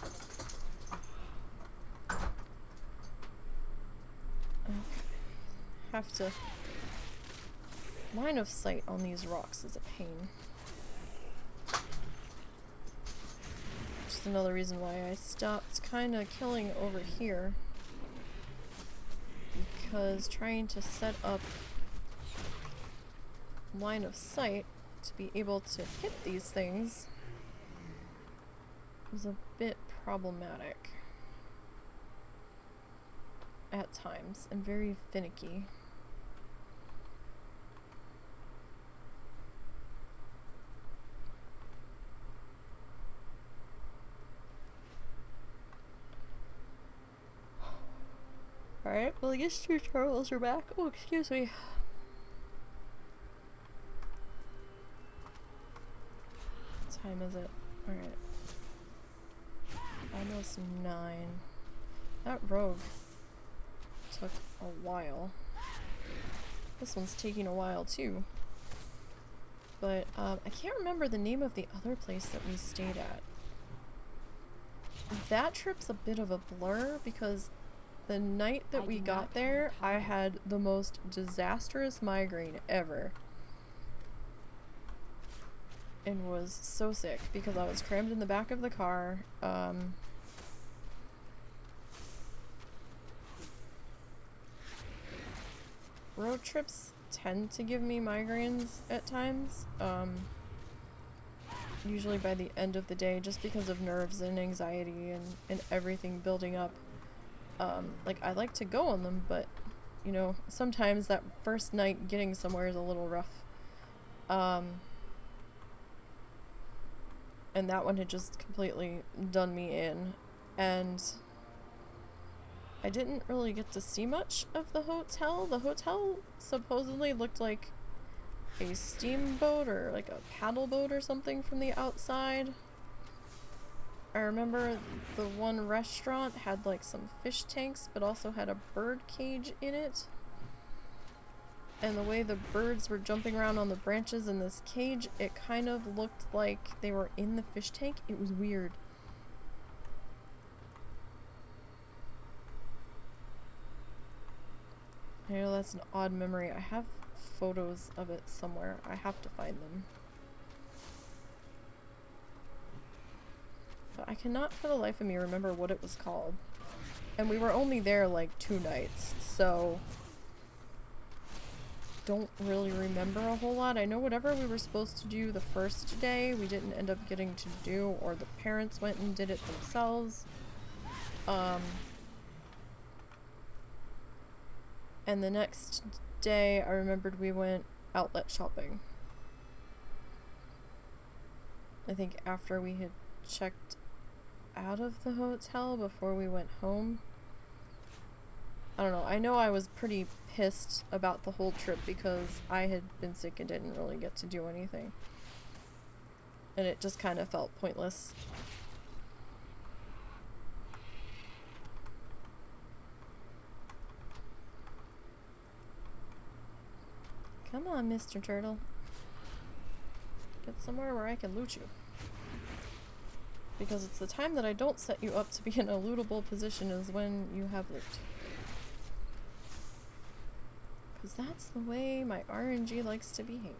Okay. Have to... Line of sight on these rocks is a pain. Just another reason why I stopped kind of killing over here. Because trying to set up line of sight to be able to hit these things was a bit problematic at times and very finicky. Alright, well I guess tutorials are back. Oh, excuse me. What time is it? Alright. Almost 9. That rogue took a while. This one's taking a while too. But I can't remember the name of the other place that we stayed at. That trip's a bit of a blur because the night that we got there, I had the most disastrous migraine ever. And was so sick because I was crammed in the back of the car. Road trips tend to give me migraines at times. Usually by the end of the day, just because of nerves and anxiety and everything building up. Like, I like to go on them, but, you know, sometimes that first night getting somewhere is a little rough. And that one had just completely done me in. And I didn't really get to see much of the hotel. The hotel supposedly looked like a steamboat or like a paddle boat or something from the outside. I remember the one restaurant had like some fish tanks, but also had a bird cage in it. And the way the birds were jumping around on the branches in this cage, it kind of looked like they were in the fish tank. It was weird. I know that's an odd memory. I have photos of it somewhere. I have to find them. But I cannot for the life of me remember what it was called. And we were only there like 2 nights, so don't really remember a whole lot. I know whatever we were supposed to do the first day, we didn't end up getting to do, or the parents went and did it themselves. And the next day, I remembered we went outlet shopping. I think after we had checked out of the hotel before we went home. I don't know. I know I was pretty pissed about the whole trip because I had been sick and didn't really get to do anything. And it just kind of felt pointless. Come on, Mr. Turtle. Get somewhere where I can loot you. Because it's the time that I don't set you up to be in a lootable position is when you have loot. Because that's the way my RNG likes to behave.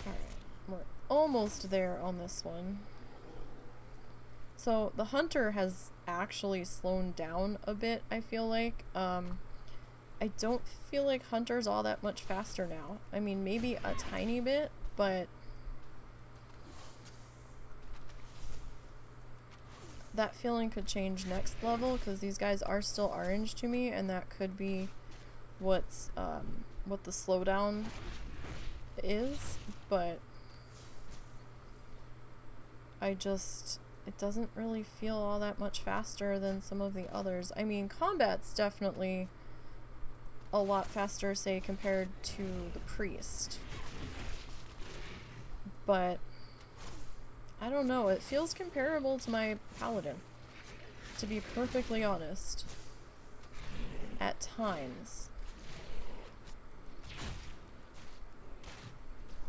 Alright, we're almost there on this one. So the hunter has actually slowed down a bit, I feel like. I don't feel like hunter's all that much faster now. I mean, maybe a tiny bit, but that feeling could change next level because these guys are still orange to me, and that could be what's what the slowdown is, but it doesn't really feel all that much faster than some of the others. I mean, combat's definitely a lot faster, say, compared to the priest. But I don't know, it feels comparable to my paladin, to be perfectly honest. At times.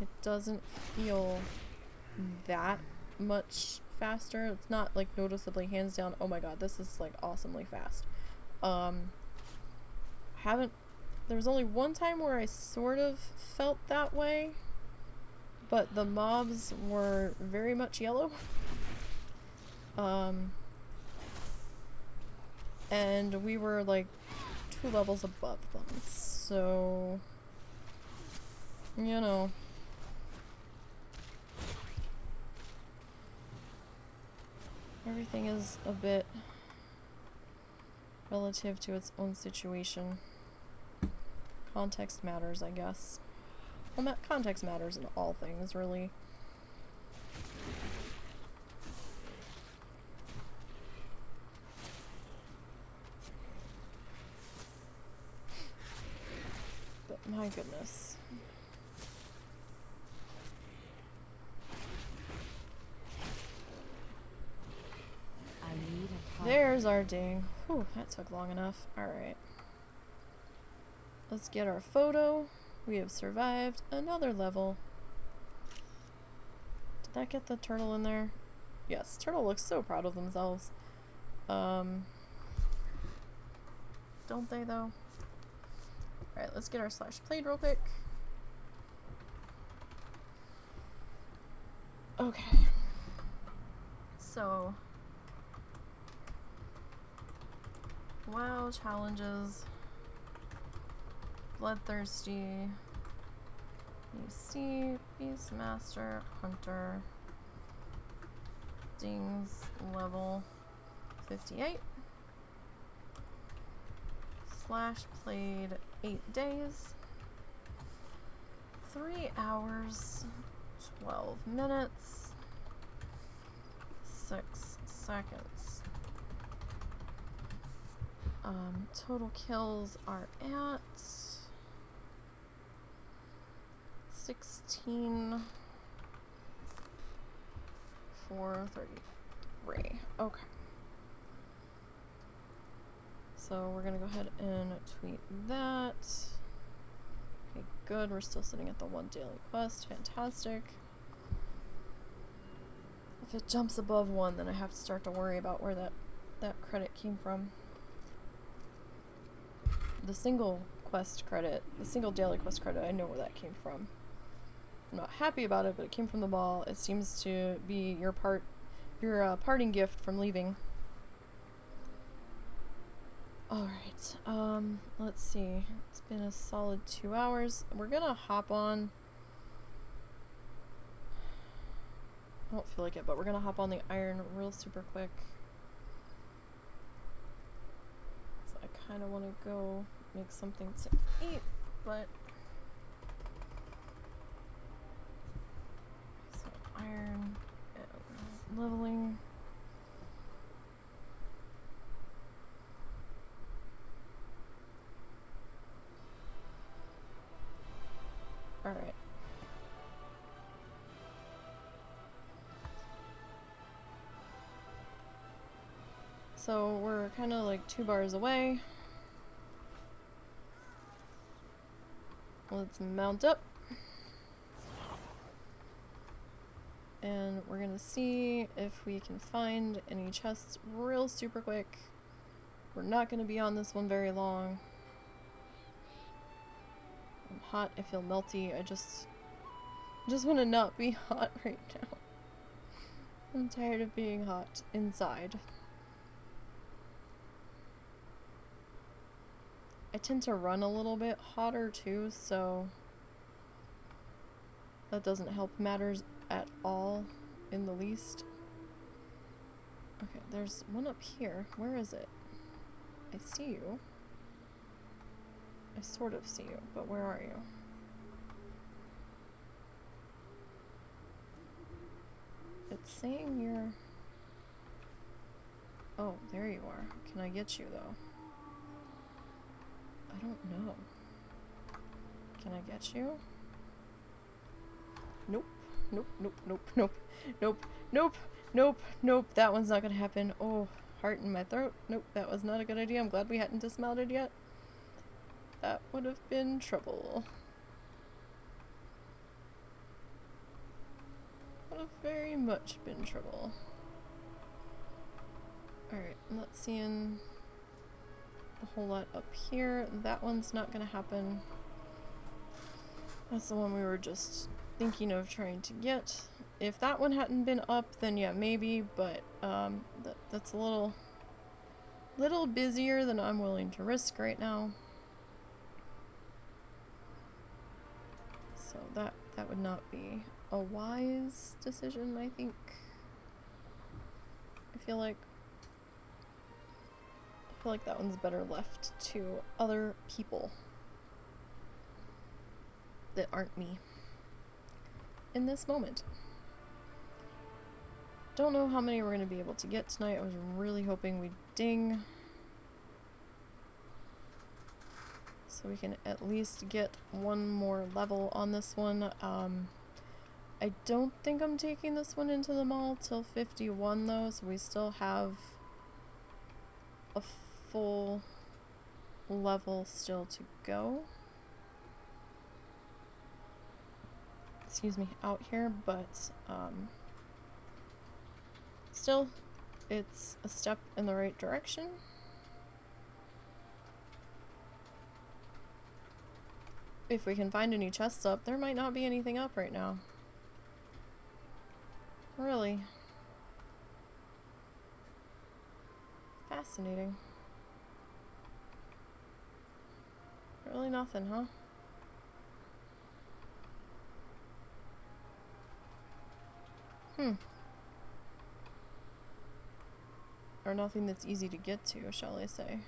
It doesn't feel that much faster. It's not like noticeably hands down, oh my god, this is like awesomely fast. There was only one time where I sort of felt that way, but the mobs were very much yellow. And we were like 2 levels above them, so you know. Everything is a bit relative to its own situation. Context matters, I guess. Well, context matters in all things, really. But my goodness. I need a target. There's our ding. Whew, that took long enough. Alright. Let's get our photo. We have survived another level. Did that get the turtle in there? Yes, turtle looks so proud of themselves. Don't they though? Alright, let's get our /played real quick. Okay. So WoW challenges. Bloodthirsty, Kneesee, Beastmaster, Hunter, Dings, level 58, /played 8 days, 3 hours, 12 minutes, 6 seconds. Total kills are at 16 433. Okay. So we're gonna go ahead and tweet that. Okay, good. We're still sitting at the 1 daily quest. Fantastic. If it jumps above 1, then I have to start to worry about where that credit came from. The single quest credit, the single daily quest credit, I know where that came from. I'm not happy about it, but it came from the ball. It seems to be your parting gift from leaving. Alright, let's see. It's been a solid 2 hours. We're gonna hop on. I don't feel like it, but we're gonna hop on the iron real super quick. So I kinda wanna go make something to eat, but so iron and leveling. Alright. So we're kind of like 2 bars away. Let's mount up. And we're gonna see if we can find any chests real super quick. We're not gonna be on this one very long. I'm hot, I feel melty, I just want to not be hot right now. I'm tired of being hot inside. I tend to run a little bit hotter too, so that doesn't help matters at all in the least. Okay, there's one up here. Where is it? I see you. I sort of see you, but where are you? It's saying you're... Oh, there you are. Can I get you, though? I don't know. Can I get you? Nope. Nope, nope, nope, nope, nope, nope, nope, nope. That one's not gonna happen. Oh, heart in my throat. Nope, that was not a good idea. I'm glad we hadn't dismounted yet. That would have been trouble. Would have very much been trouble. Alright, I'm not seeing a whole lot up here. That one's not gonna happen. That's the one we were just thinking of trying to get. If that one hadn't been up, then yeah, maybe, but that's a little busier than I'm willing to risk right now. So that would not be a wise decision, I think. I feel like that one's better left to other people that aren't me in this moment. Don't know how many we're going to be able to get tonight. I was really hoping we'd ding, so we can at least get one more level on this one. I don't think I'm taking this one into the mall till 51 though, so we still have a full level still to go. Excuse me, out here, but still, it's a step in the right direction. If we can find any chests up, there might not be anything up right now. Really. Fascinating. Really nothing, huh? Or nothing that's easy to get to, shall I say.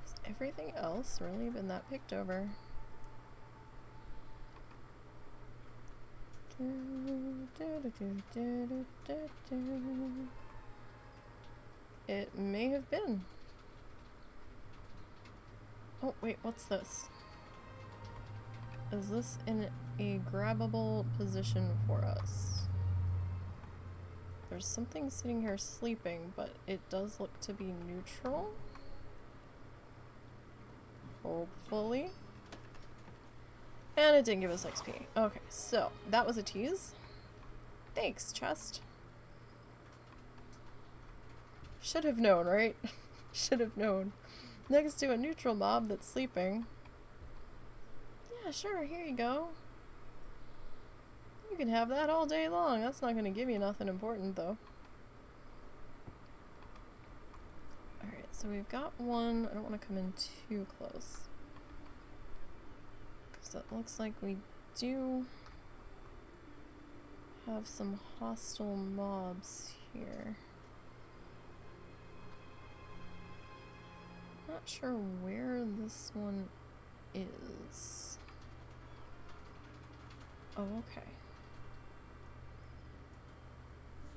Has everything else really been that picked over? It may have been. Oh, wait, what's this? Is this in a grabbable position for us? There's something sitting here sleeping, but it does look to be neutral. Hopefully. And it didn't give us XP. Okay, so that was a tease. Thanks, chest. Should have known, right? Should have known. Next to a neutral mob that's sleeping. Yeah, sure, here you go. You can have that all day long. That's not going to give you nothing important, though. Alright, so we've got one. I don't want to come in too close, because it looks like we do have some hostile mobs here. Not sure where this one is. Oh, okay.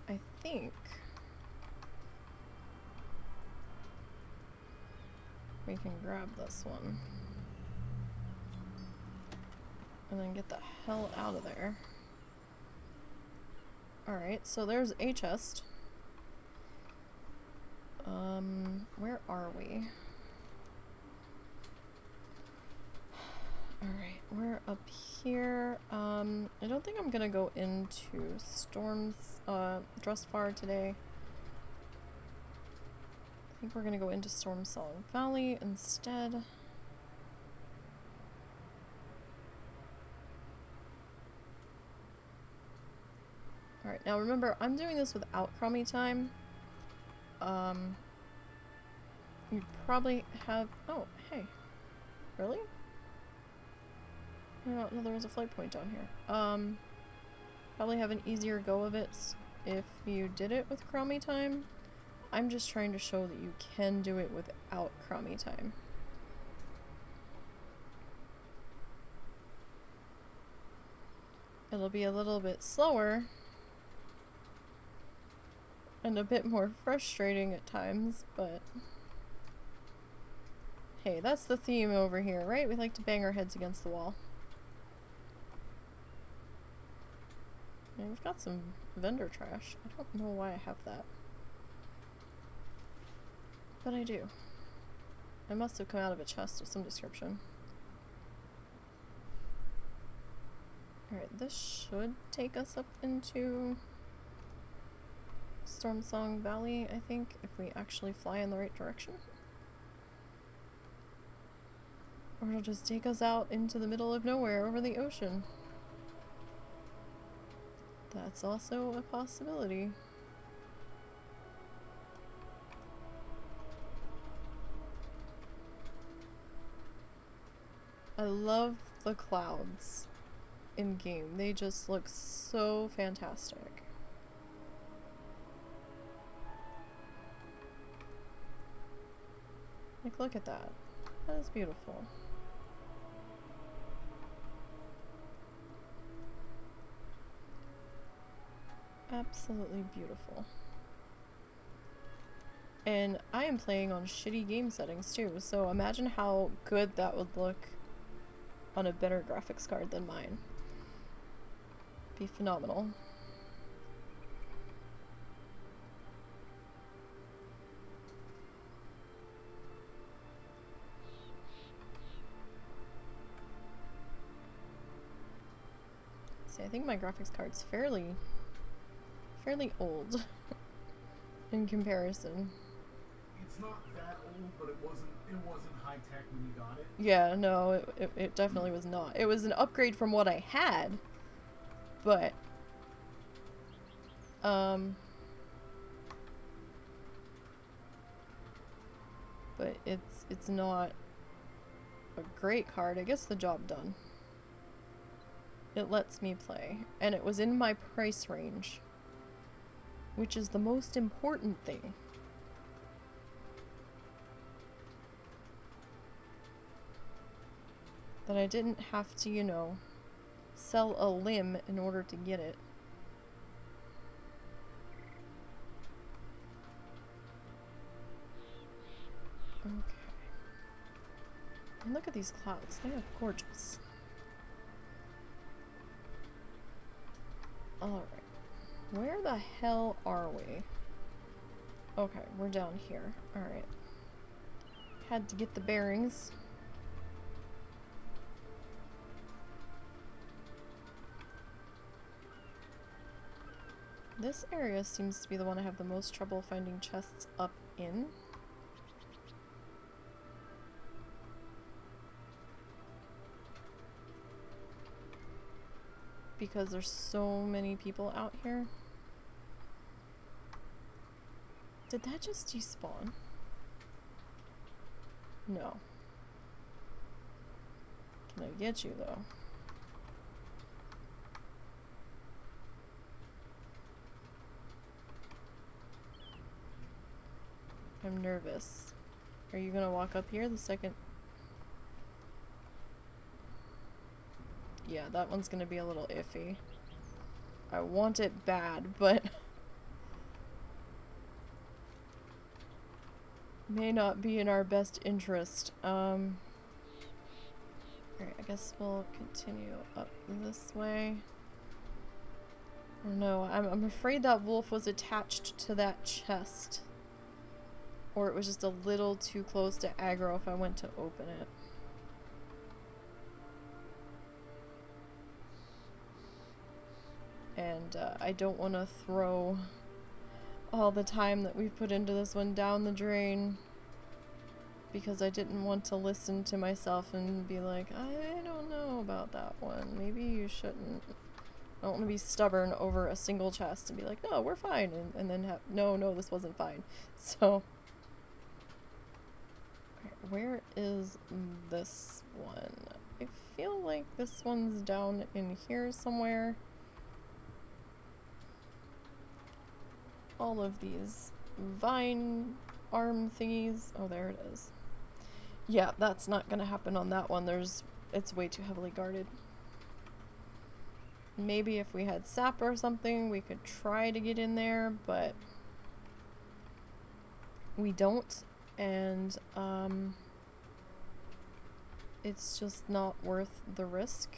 I think we can grab this one and then get the hell out of there. Alright, so there's a chest. Where are we? Alright, we're up here. I don't think I'm gonna go into Drustvar today. I think we're gonna go into Stormsong Valley instead. Alright, now remember, I'm doing this without crummy time. You probably have... Oh, hey. Really? I don't know, there was a flight point down here. Probably have an easier go of it if you did it with crummy time. I'm just trying to show that you can do it without crummy time. It'll be a little bit slower and a bit more frustrating at times, but hey, that's the theme over here, right? We like to bang our heads against the wall. And we've got some vendor trash. I don't know why I have that, but I do. I must have come out of a chest of some description. Alright, this should take us up into Stormsong Valley, I think, if we actually fly in the right direction. Or it'll just take us out into the middle of nowhere over the ocean. That's also a possibility. I love the clouds in game. They just look so fantastic. Like, look at that. That is beautiful. Absolutely beautiful. And I am playing on shitty game settings too, so imagine how good that would look on a better graphics card than mine. Be phenomenal. See, I think my graphics card's fairly old in comparison. It's not that old, but it wasn't high tech when you got it. Yeah, no, it definitely was not. It was an upgrade from what I had, but it's not a great card. It gets the job done. It lets me play, and it was in my price range, which is the most important thing. That I didn't have to, you know, sell a limb in order to get it. Okay. And look at these clouds. They are gorgeous. Alright. Where the hell are we? Okay, we're down here. Alright. Had to get the bearings. This area seems to be the one I have the most trouble finding chests up in. Because there's so many people out here. Did that just despawn? No. Can I get you though? I'm nervous. Are you gonna walk up here the second? Yeah, that one's gonna be a little iffy. I want it bad, but may not be in our best interest. Alright, I guess we'll continue up this way. Or no, I'm afraid that wolf was attached to that chest. Or it was just a little too close to aggro if I went to open it. and I don't want to throw all the time that we've put into this one down the drain, because I didn't want to listen to myself and be like, I don't know about that one, maybe you shouldn't. I don't want to be stubborn over a single chest and be like, no, we're fine, and then have, no, this wasn't fine. So, where is this one? I feel like this one's down in here somewhere. All of these vine arm thingies. Oh, there it is. Yeah, that's not gonna happen on that one. It's way too heavily guarded. Maybe if we had sap or something, we could try to get in there, but we don't, and it's just not worth the risk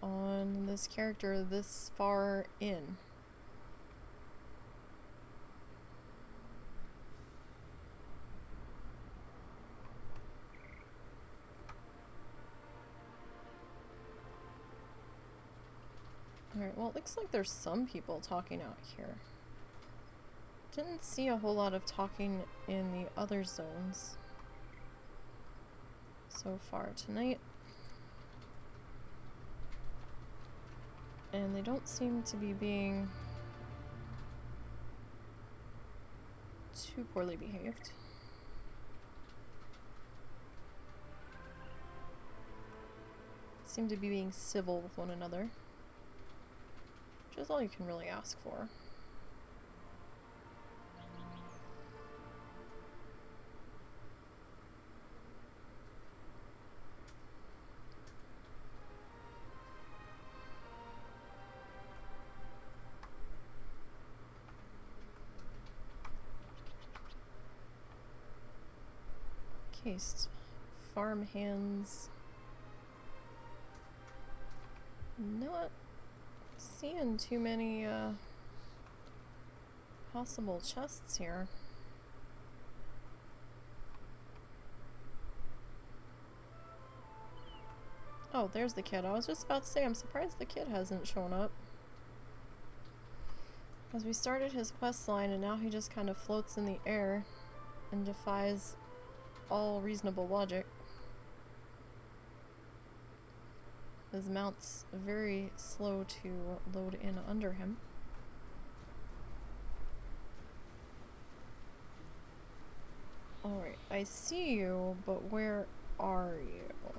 on this character this far in. Alright, well, it looks like there's some people talking out here. Didn't see a whole lot of talking in the other zones so far tonight. And they don't seem to be being too poorly behaved. Seem to be being civil with one another, which is all you can really ask for. Cased farm hands. Not seeing too many possible chests here. Oh, there's the kid. I was just about to say, I'm surprised the kid hasn't shown up. As we started his quest line and now he just kind of floats in the air and defies all reasonable logic. His mount's very slow to load in under him. Alright, I see you, but where are you?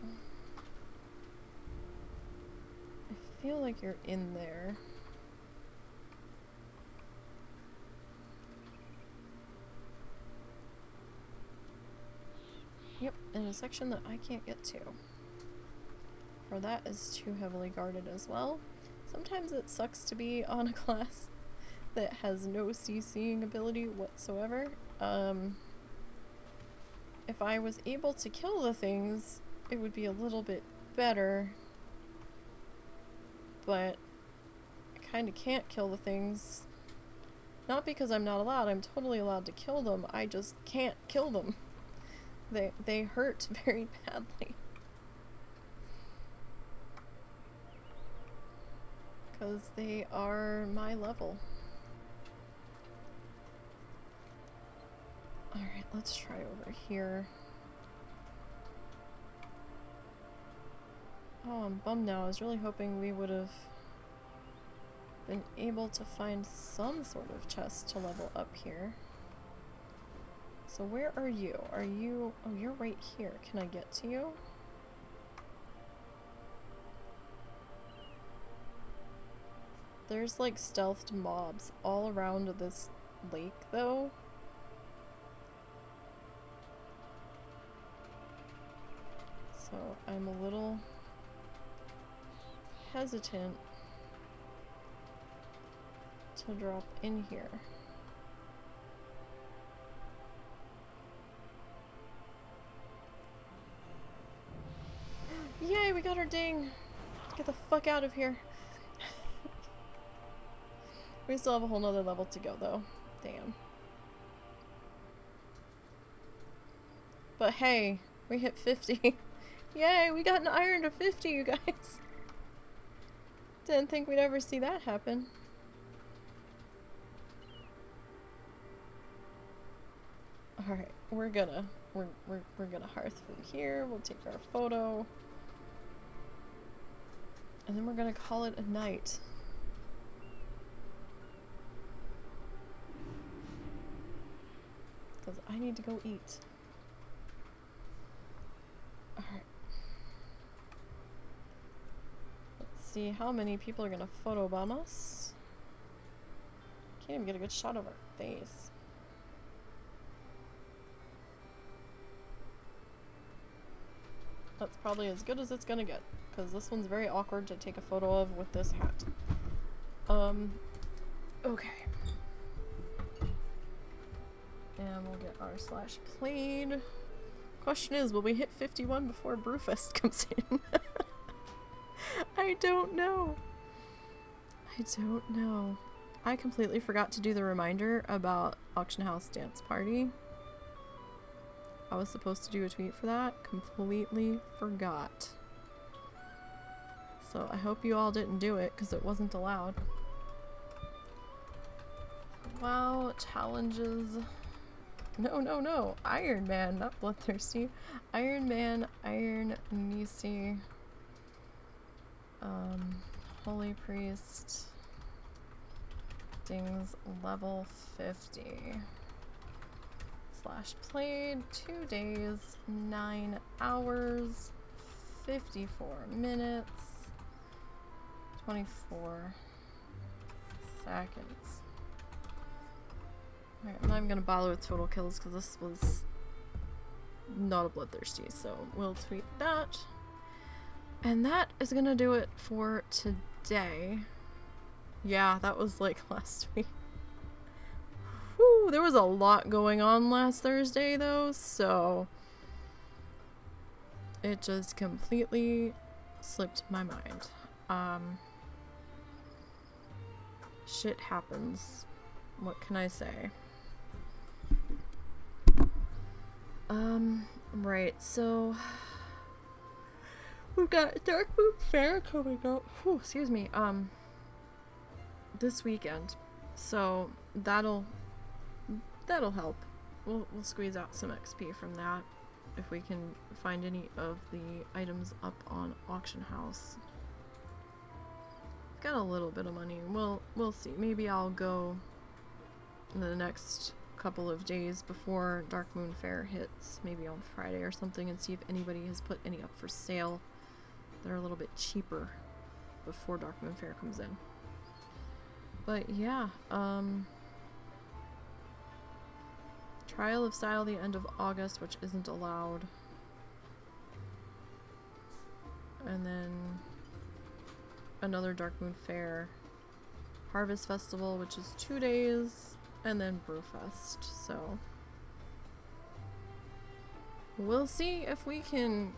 I feel like you're in there. Yep, in a section that I can't get to. For that is too heavily guarded as well. Sometimes it sucks to be on a class that has no CCing ability whatsoever. If I was able to kill the things, it would be a little bit better. But I kinda can't kill the things. Not because I'm not allowed, I'm totally allowed to kill them, I just can't kill them. They hurt very badly. Because they are my level. Alright, let's try over here. Oh, I'm bummed now. I was really hoping we would have been able to find some sort of chest to level up here. So where are you? Are you... Oh, you're right here. Can I get to you? There's like stealthed mobs all around this lake though. So I'm a little hesitant to drop in here. Yay, we got our ding! Let's get the fuck out of here. We still have a whole nother level to go though. Damn. But hey, we hit 50. Yay, we got an iron to 50, you guys. Didn't think we'd ever see that happen. Alright, we're gonna hearth from here. We'll take our photo. And then we're gonna call it a night. Because I need to go eat. Alright. Let's see how many people are gonna photobomb us. Can't even get a good shot of our face. That's probably as good as it's gonna get, because this one's very awkward to take a photo of with this hat. Okay. And we'll get our /played. Question is, will we hit 51 before Brewfest comes in? I don't know. I don't know. I completely forgot to do the reminder about Auction House Dance Party. I was supposed to do a tweet for that. Completely forgot. So I hope you all didn't do it because it wasn't allowed. WoW challenges. No, no, no. Iron Man, not Bloodthirsty. Iron Man, Iron Ironnisey. Holy Priest. Dings level 50. /played 2 days, 9 hours, 54 minutes, 24 seconds. Alright, I'm not even gonna bother with total kills because this was not a Bloodthirsty, so we'll tweet that. And that is gonna do it for today. Yeah, that was like last week. Whew, there was a lot going on last Thursday though, so it just completely slipped my mind. Shit happens. What can I say? Right, so we've got Dark Moon Fair coming up. Whew, excuse me. This weekend. So that'll help. We'll squeeze out some XP from that if we can find any of the items up on Auction House. I've got a little bit of money. We'll see. Maybe I'll go in the next couple of days before Dark Moon Fair hits, maybe on Friday or something, and see if anybody has put any up for sale. They're a little bit cheaper before Dark Moon Fair comes in. But yeah, Trial of Style the end of August, which isn't allowed. And then another Dark Moon Fair. Harvest Festival, which is 2 days. And then Brewfest, so we'll see if we can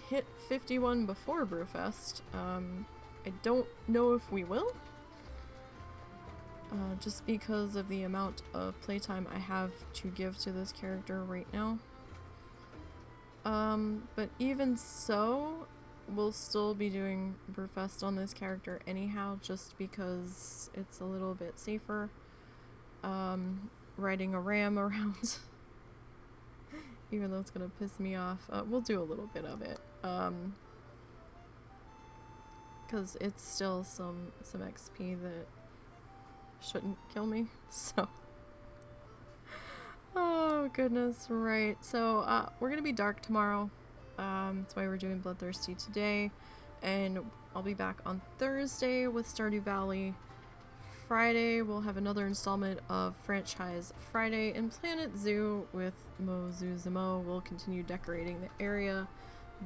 hit 51 before Brewfest. I don't know if we will. Just because of the amount of playtime I have to give to this character right now. But even so, we'll still be doing Brewfest on this character anyhow, just because it's a little bit safer. Riding a ram around. Even though it's gonna piss me off. We'll do a little bit of it. Because it's still some XP that shouldn't kill me, so. Oh goodness, right. So we're gonna be dark tomorrow. That's why we're doing Bloodthirsty today. And I'll be back on Thursday with Stardew Valley. Friday we'll have another installment of Franchise Friday in Planet Zoo with Mo. We'll continue decorating the area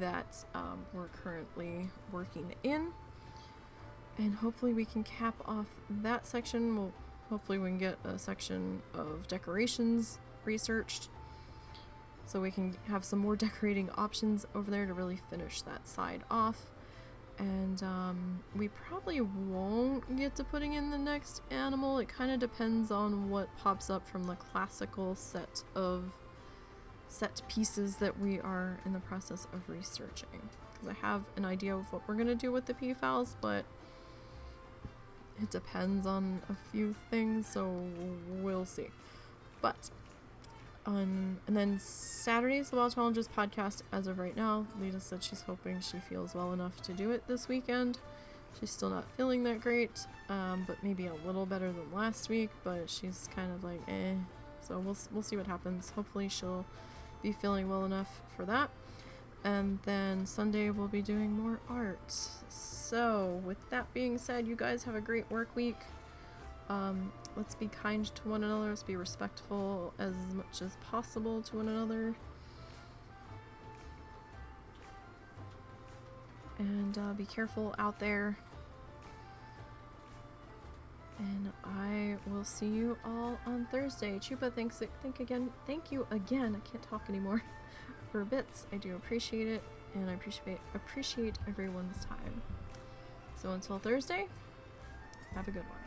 that we're currently working in. And hopefully we can cap off that section. Hopefully we can get a section of decorations researched so we can have some more decorating options over there to really finish that side off. And we probably won't get to putting in the next animal. It kind of depends on what pops up from the classical set of set pieces that we are in the process of researching. Because I have an idea of what we're going to do with the PFALs, but it depends on a few things, so we'll see. But, and then Saturday's the WoW Challenges podcast as of right now. Lita said she's hoping she feels well enough to do it this weekend. She's still not feeling that great, but maybe a little better than last week, but she's kind of like, eh. So we'll see what happens. Hopefully she'll be feeling well enough for that. And then Sunday we'll be doing more art. So with that being said, you guys have a great work week. Let's be kind to one another. Let's be respectful as much as possible to one another. And be careful out there. And I will see you all on Thursday. Chupa, thank you again. I can't talk anymore. For bits, I do appreciate it, and I appreciate everyone's time. So until Thursday, have a good one.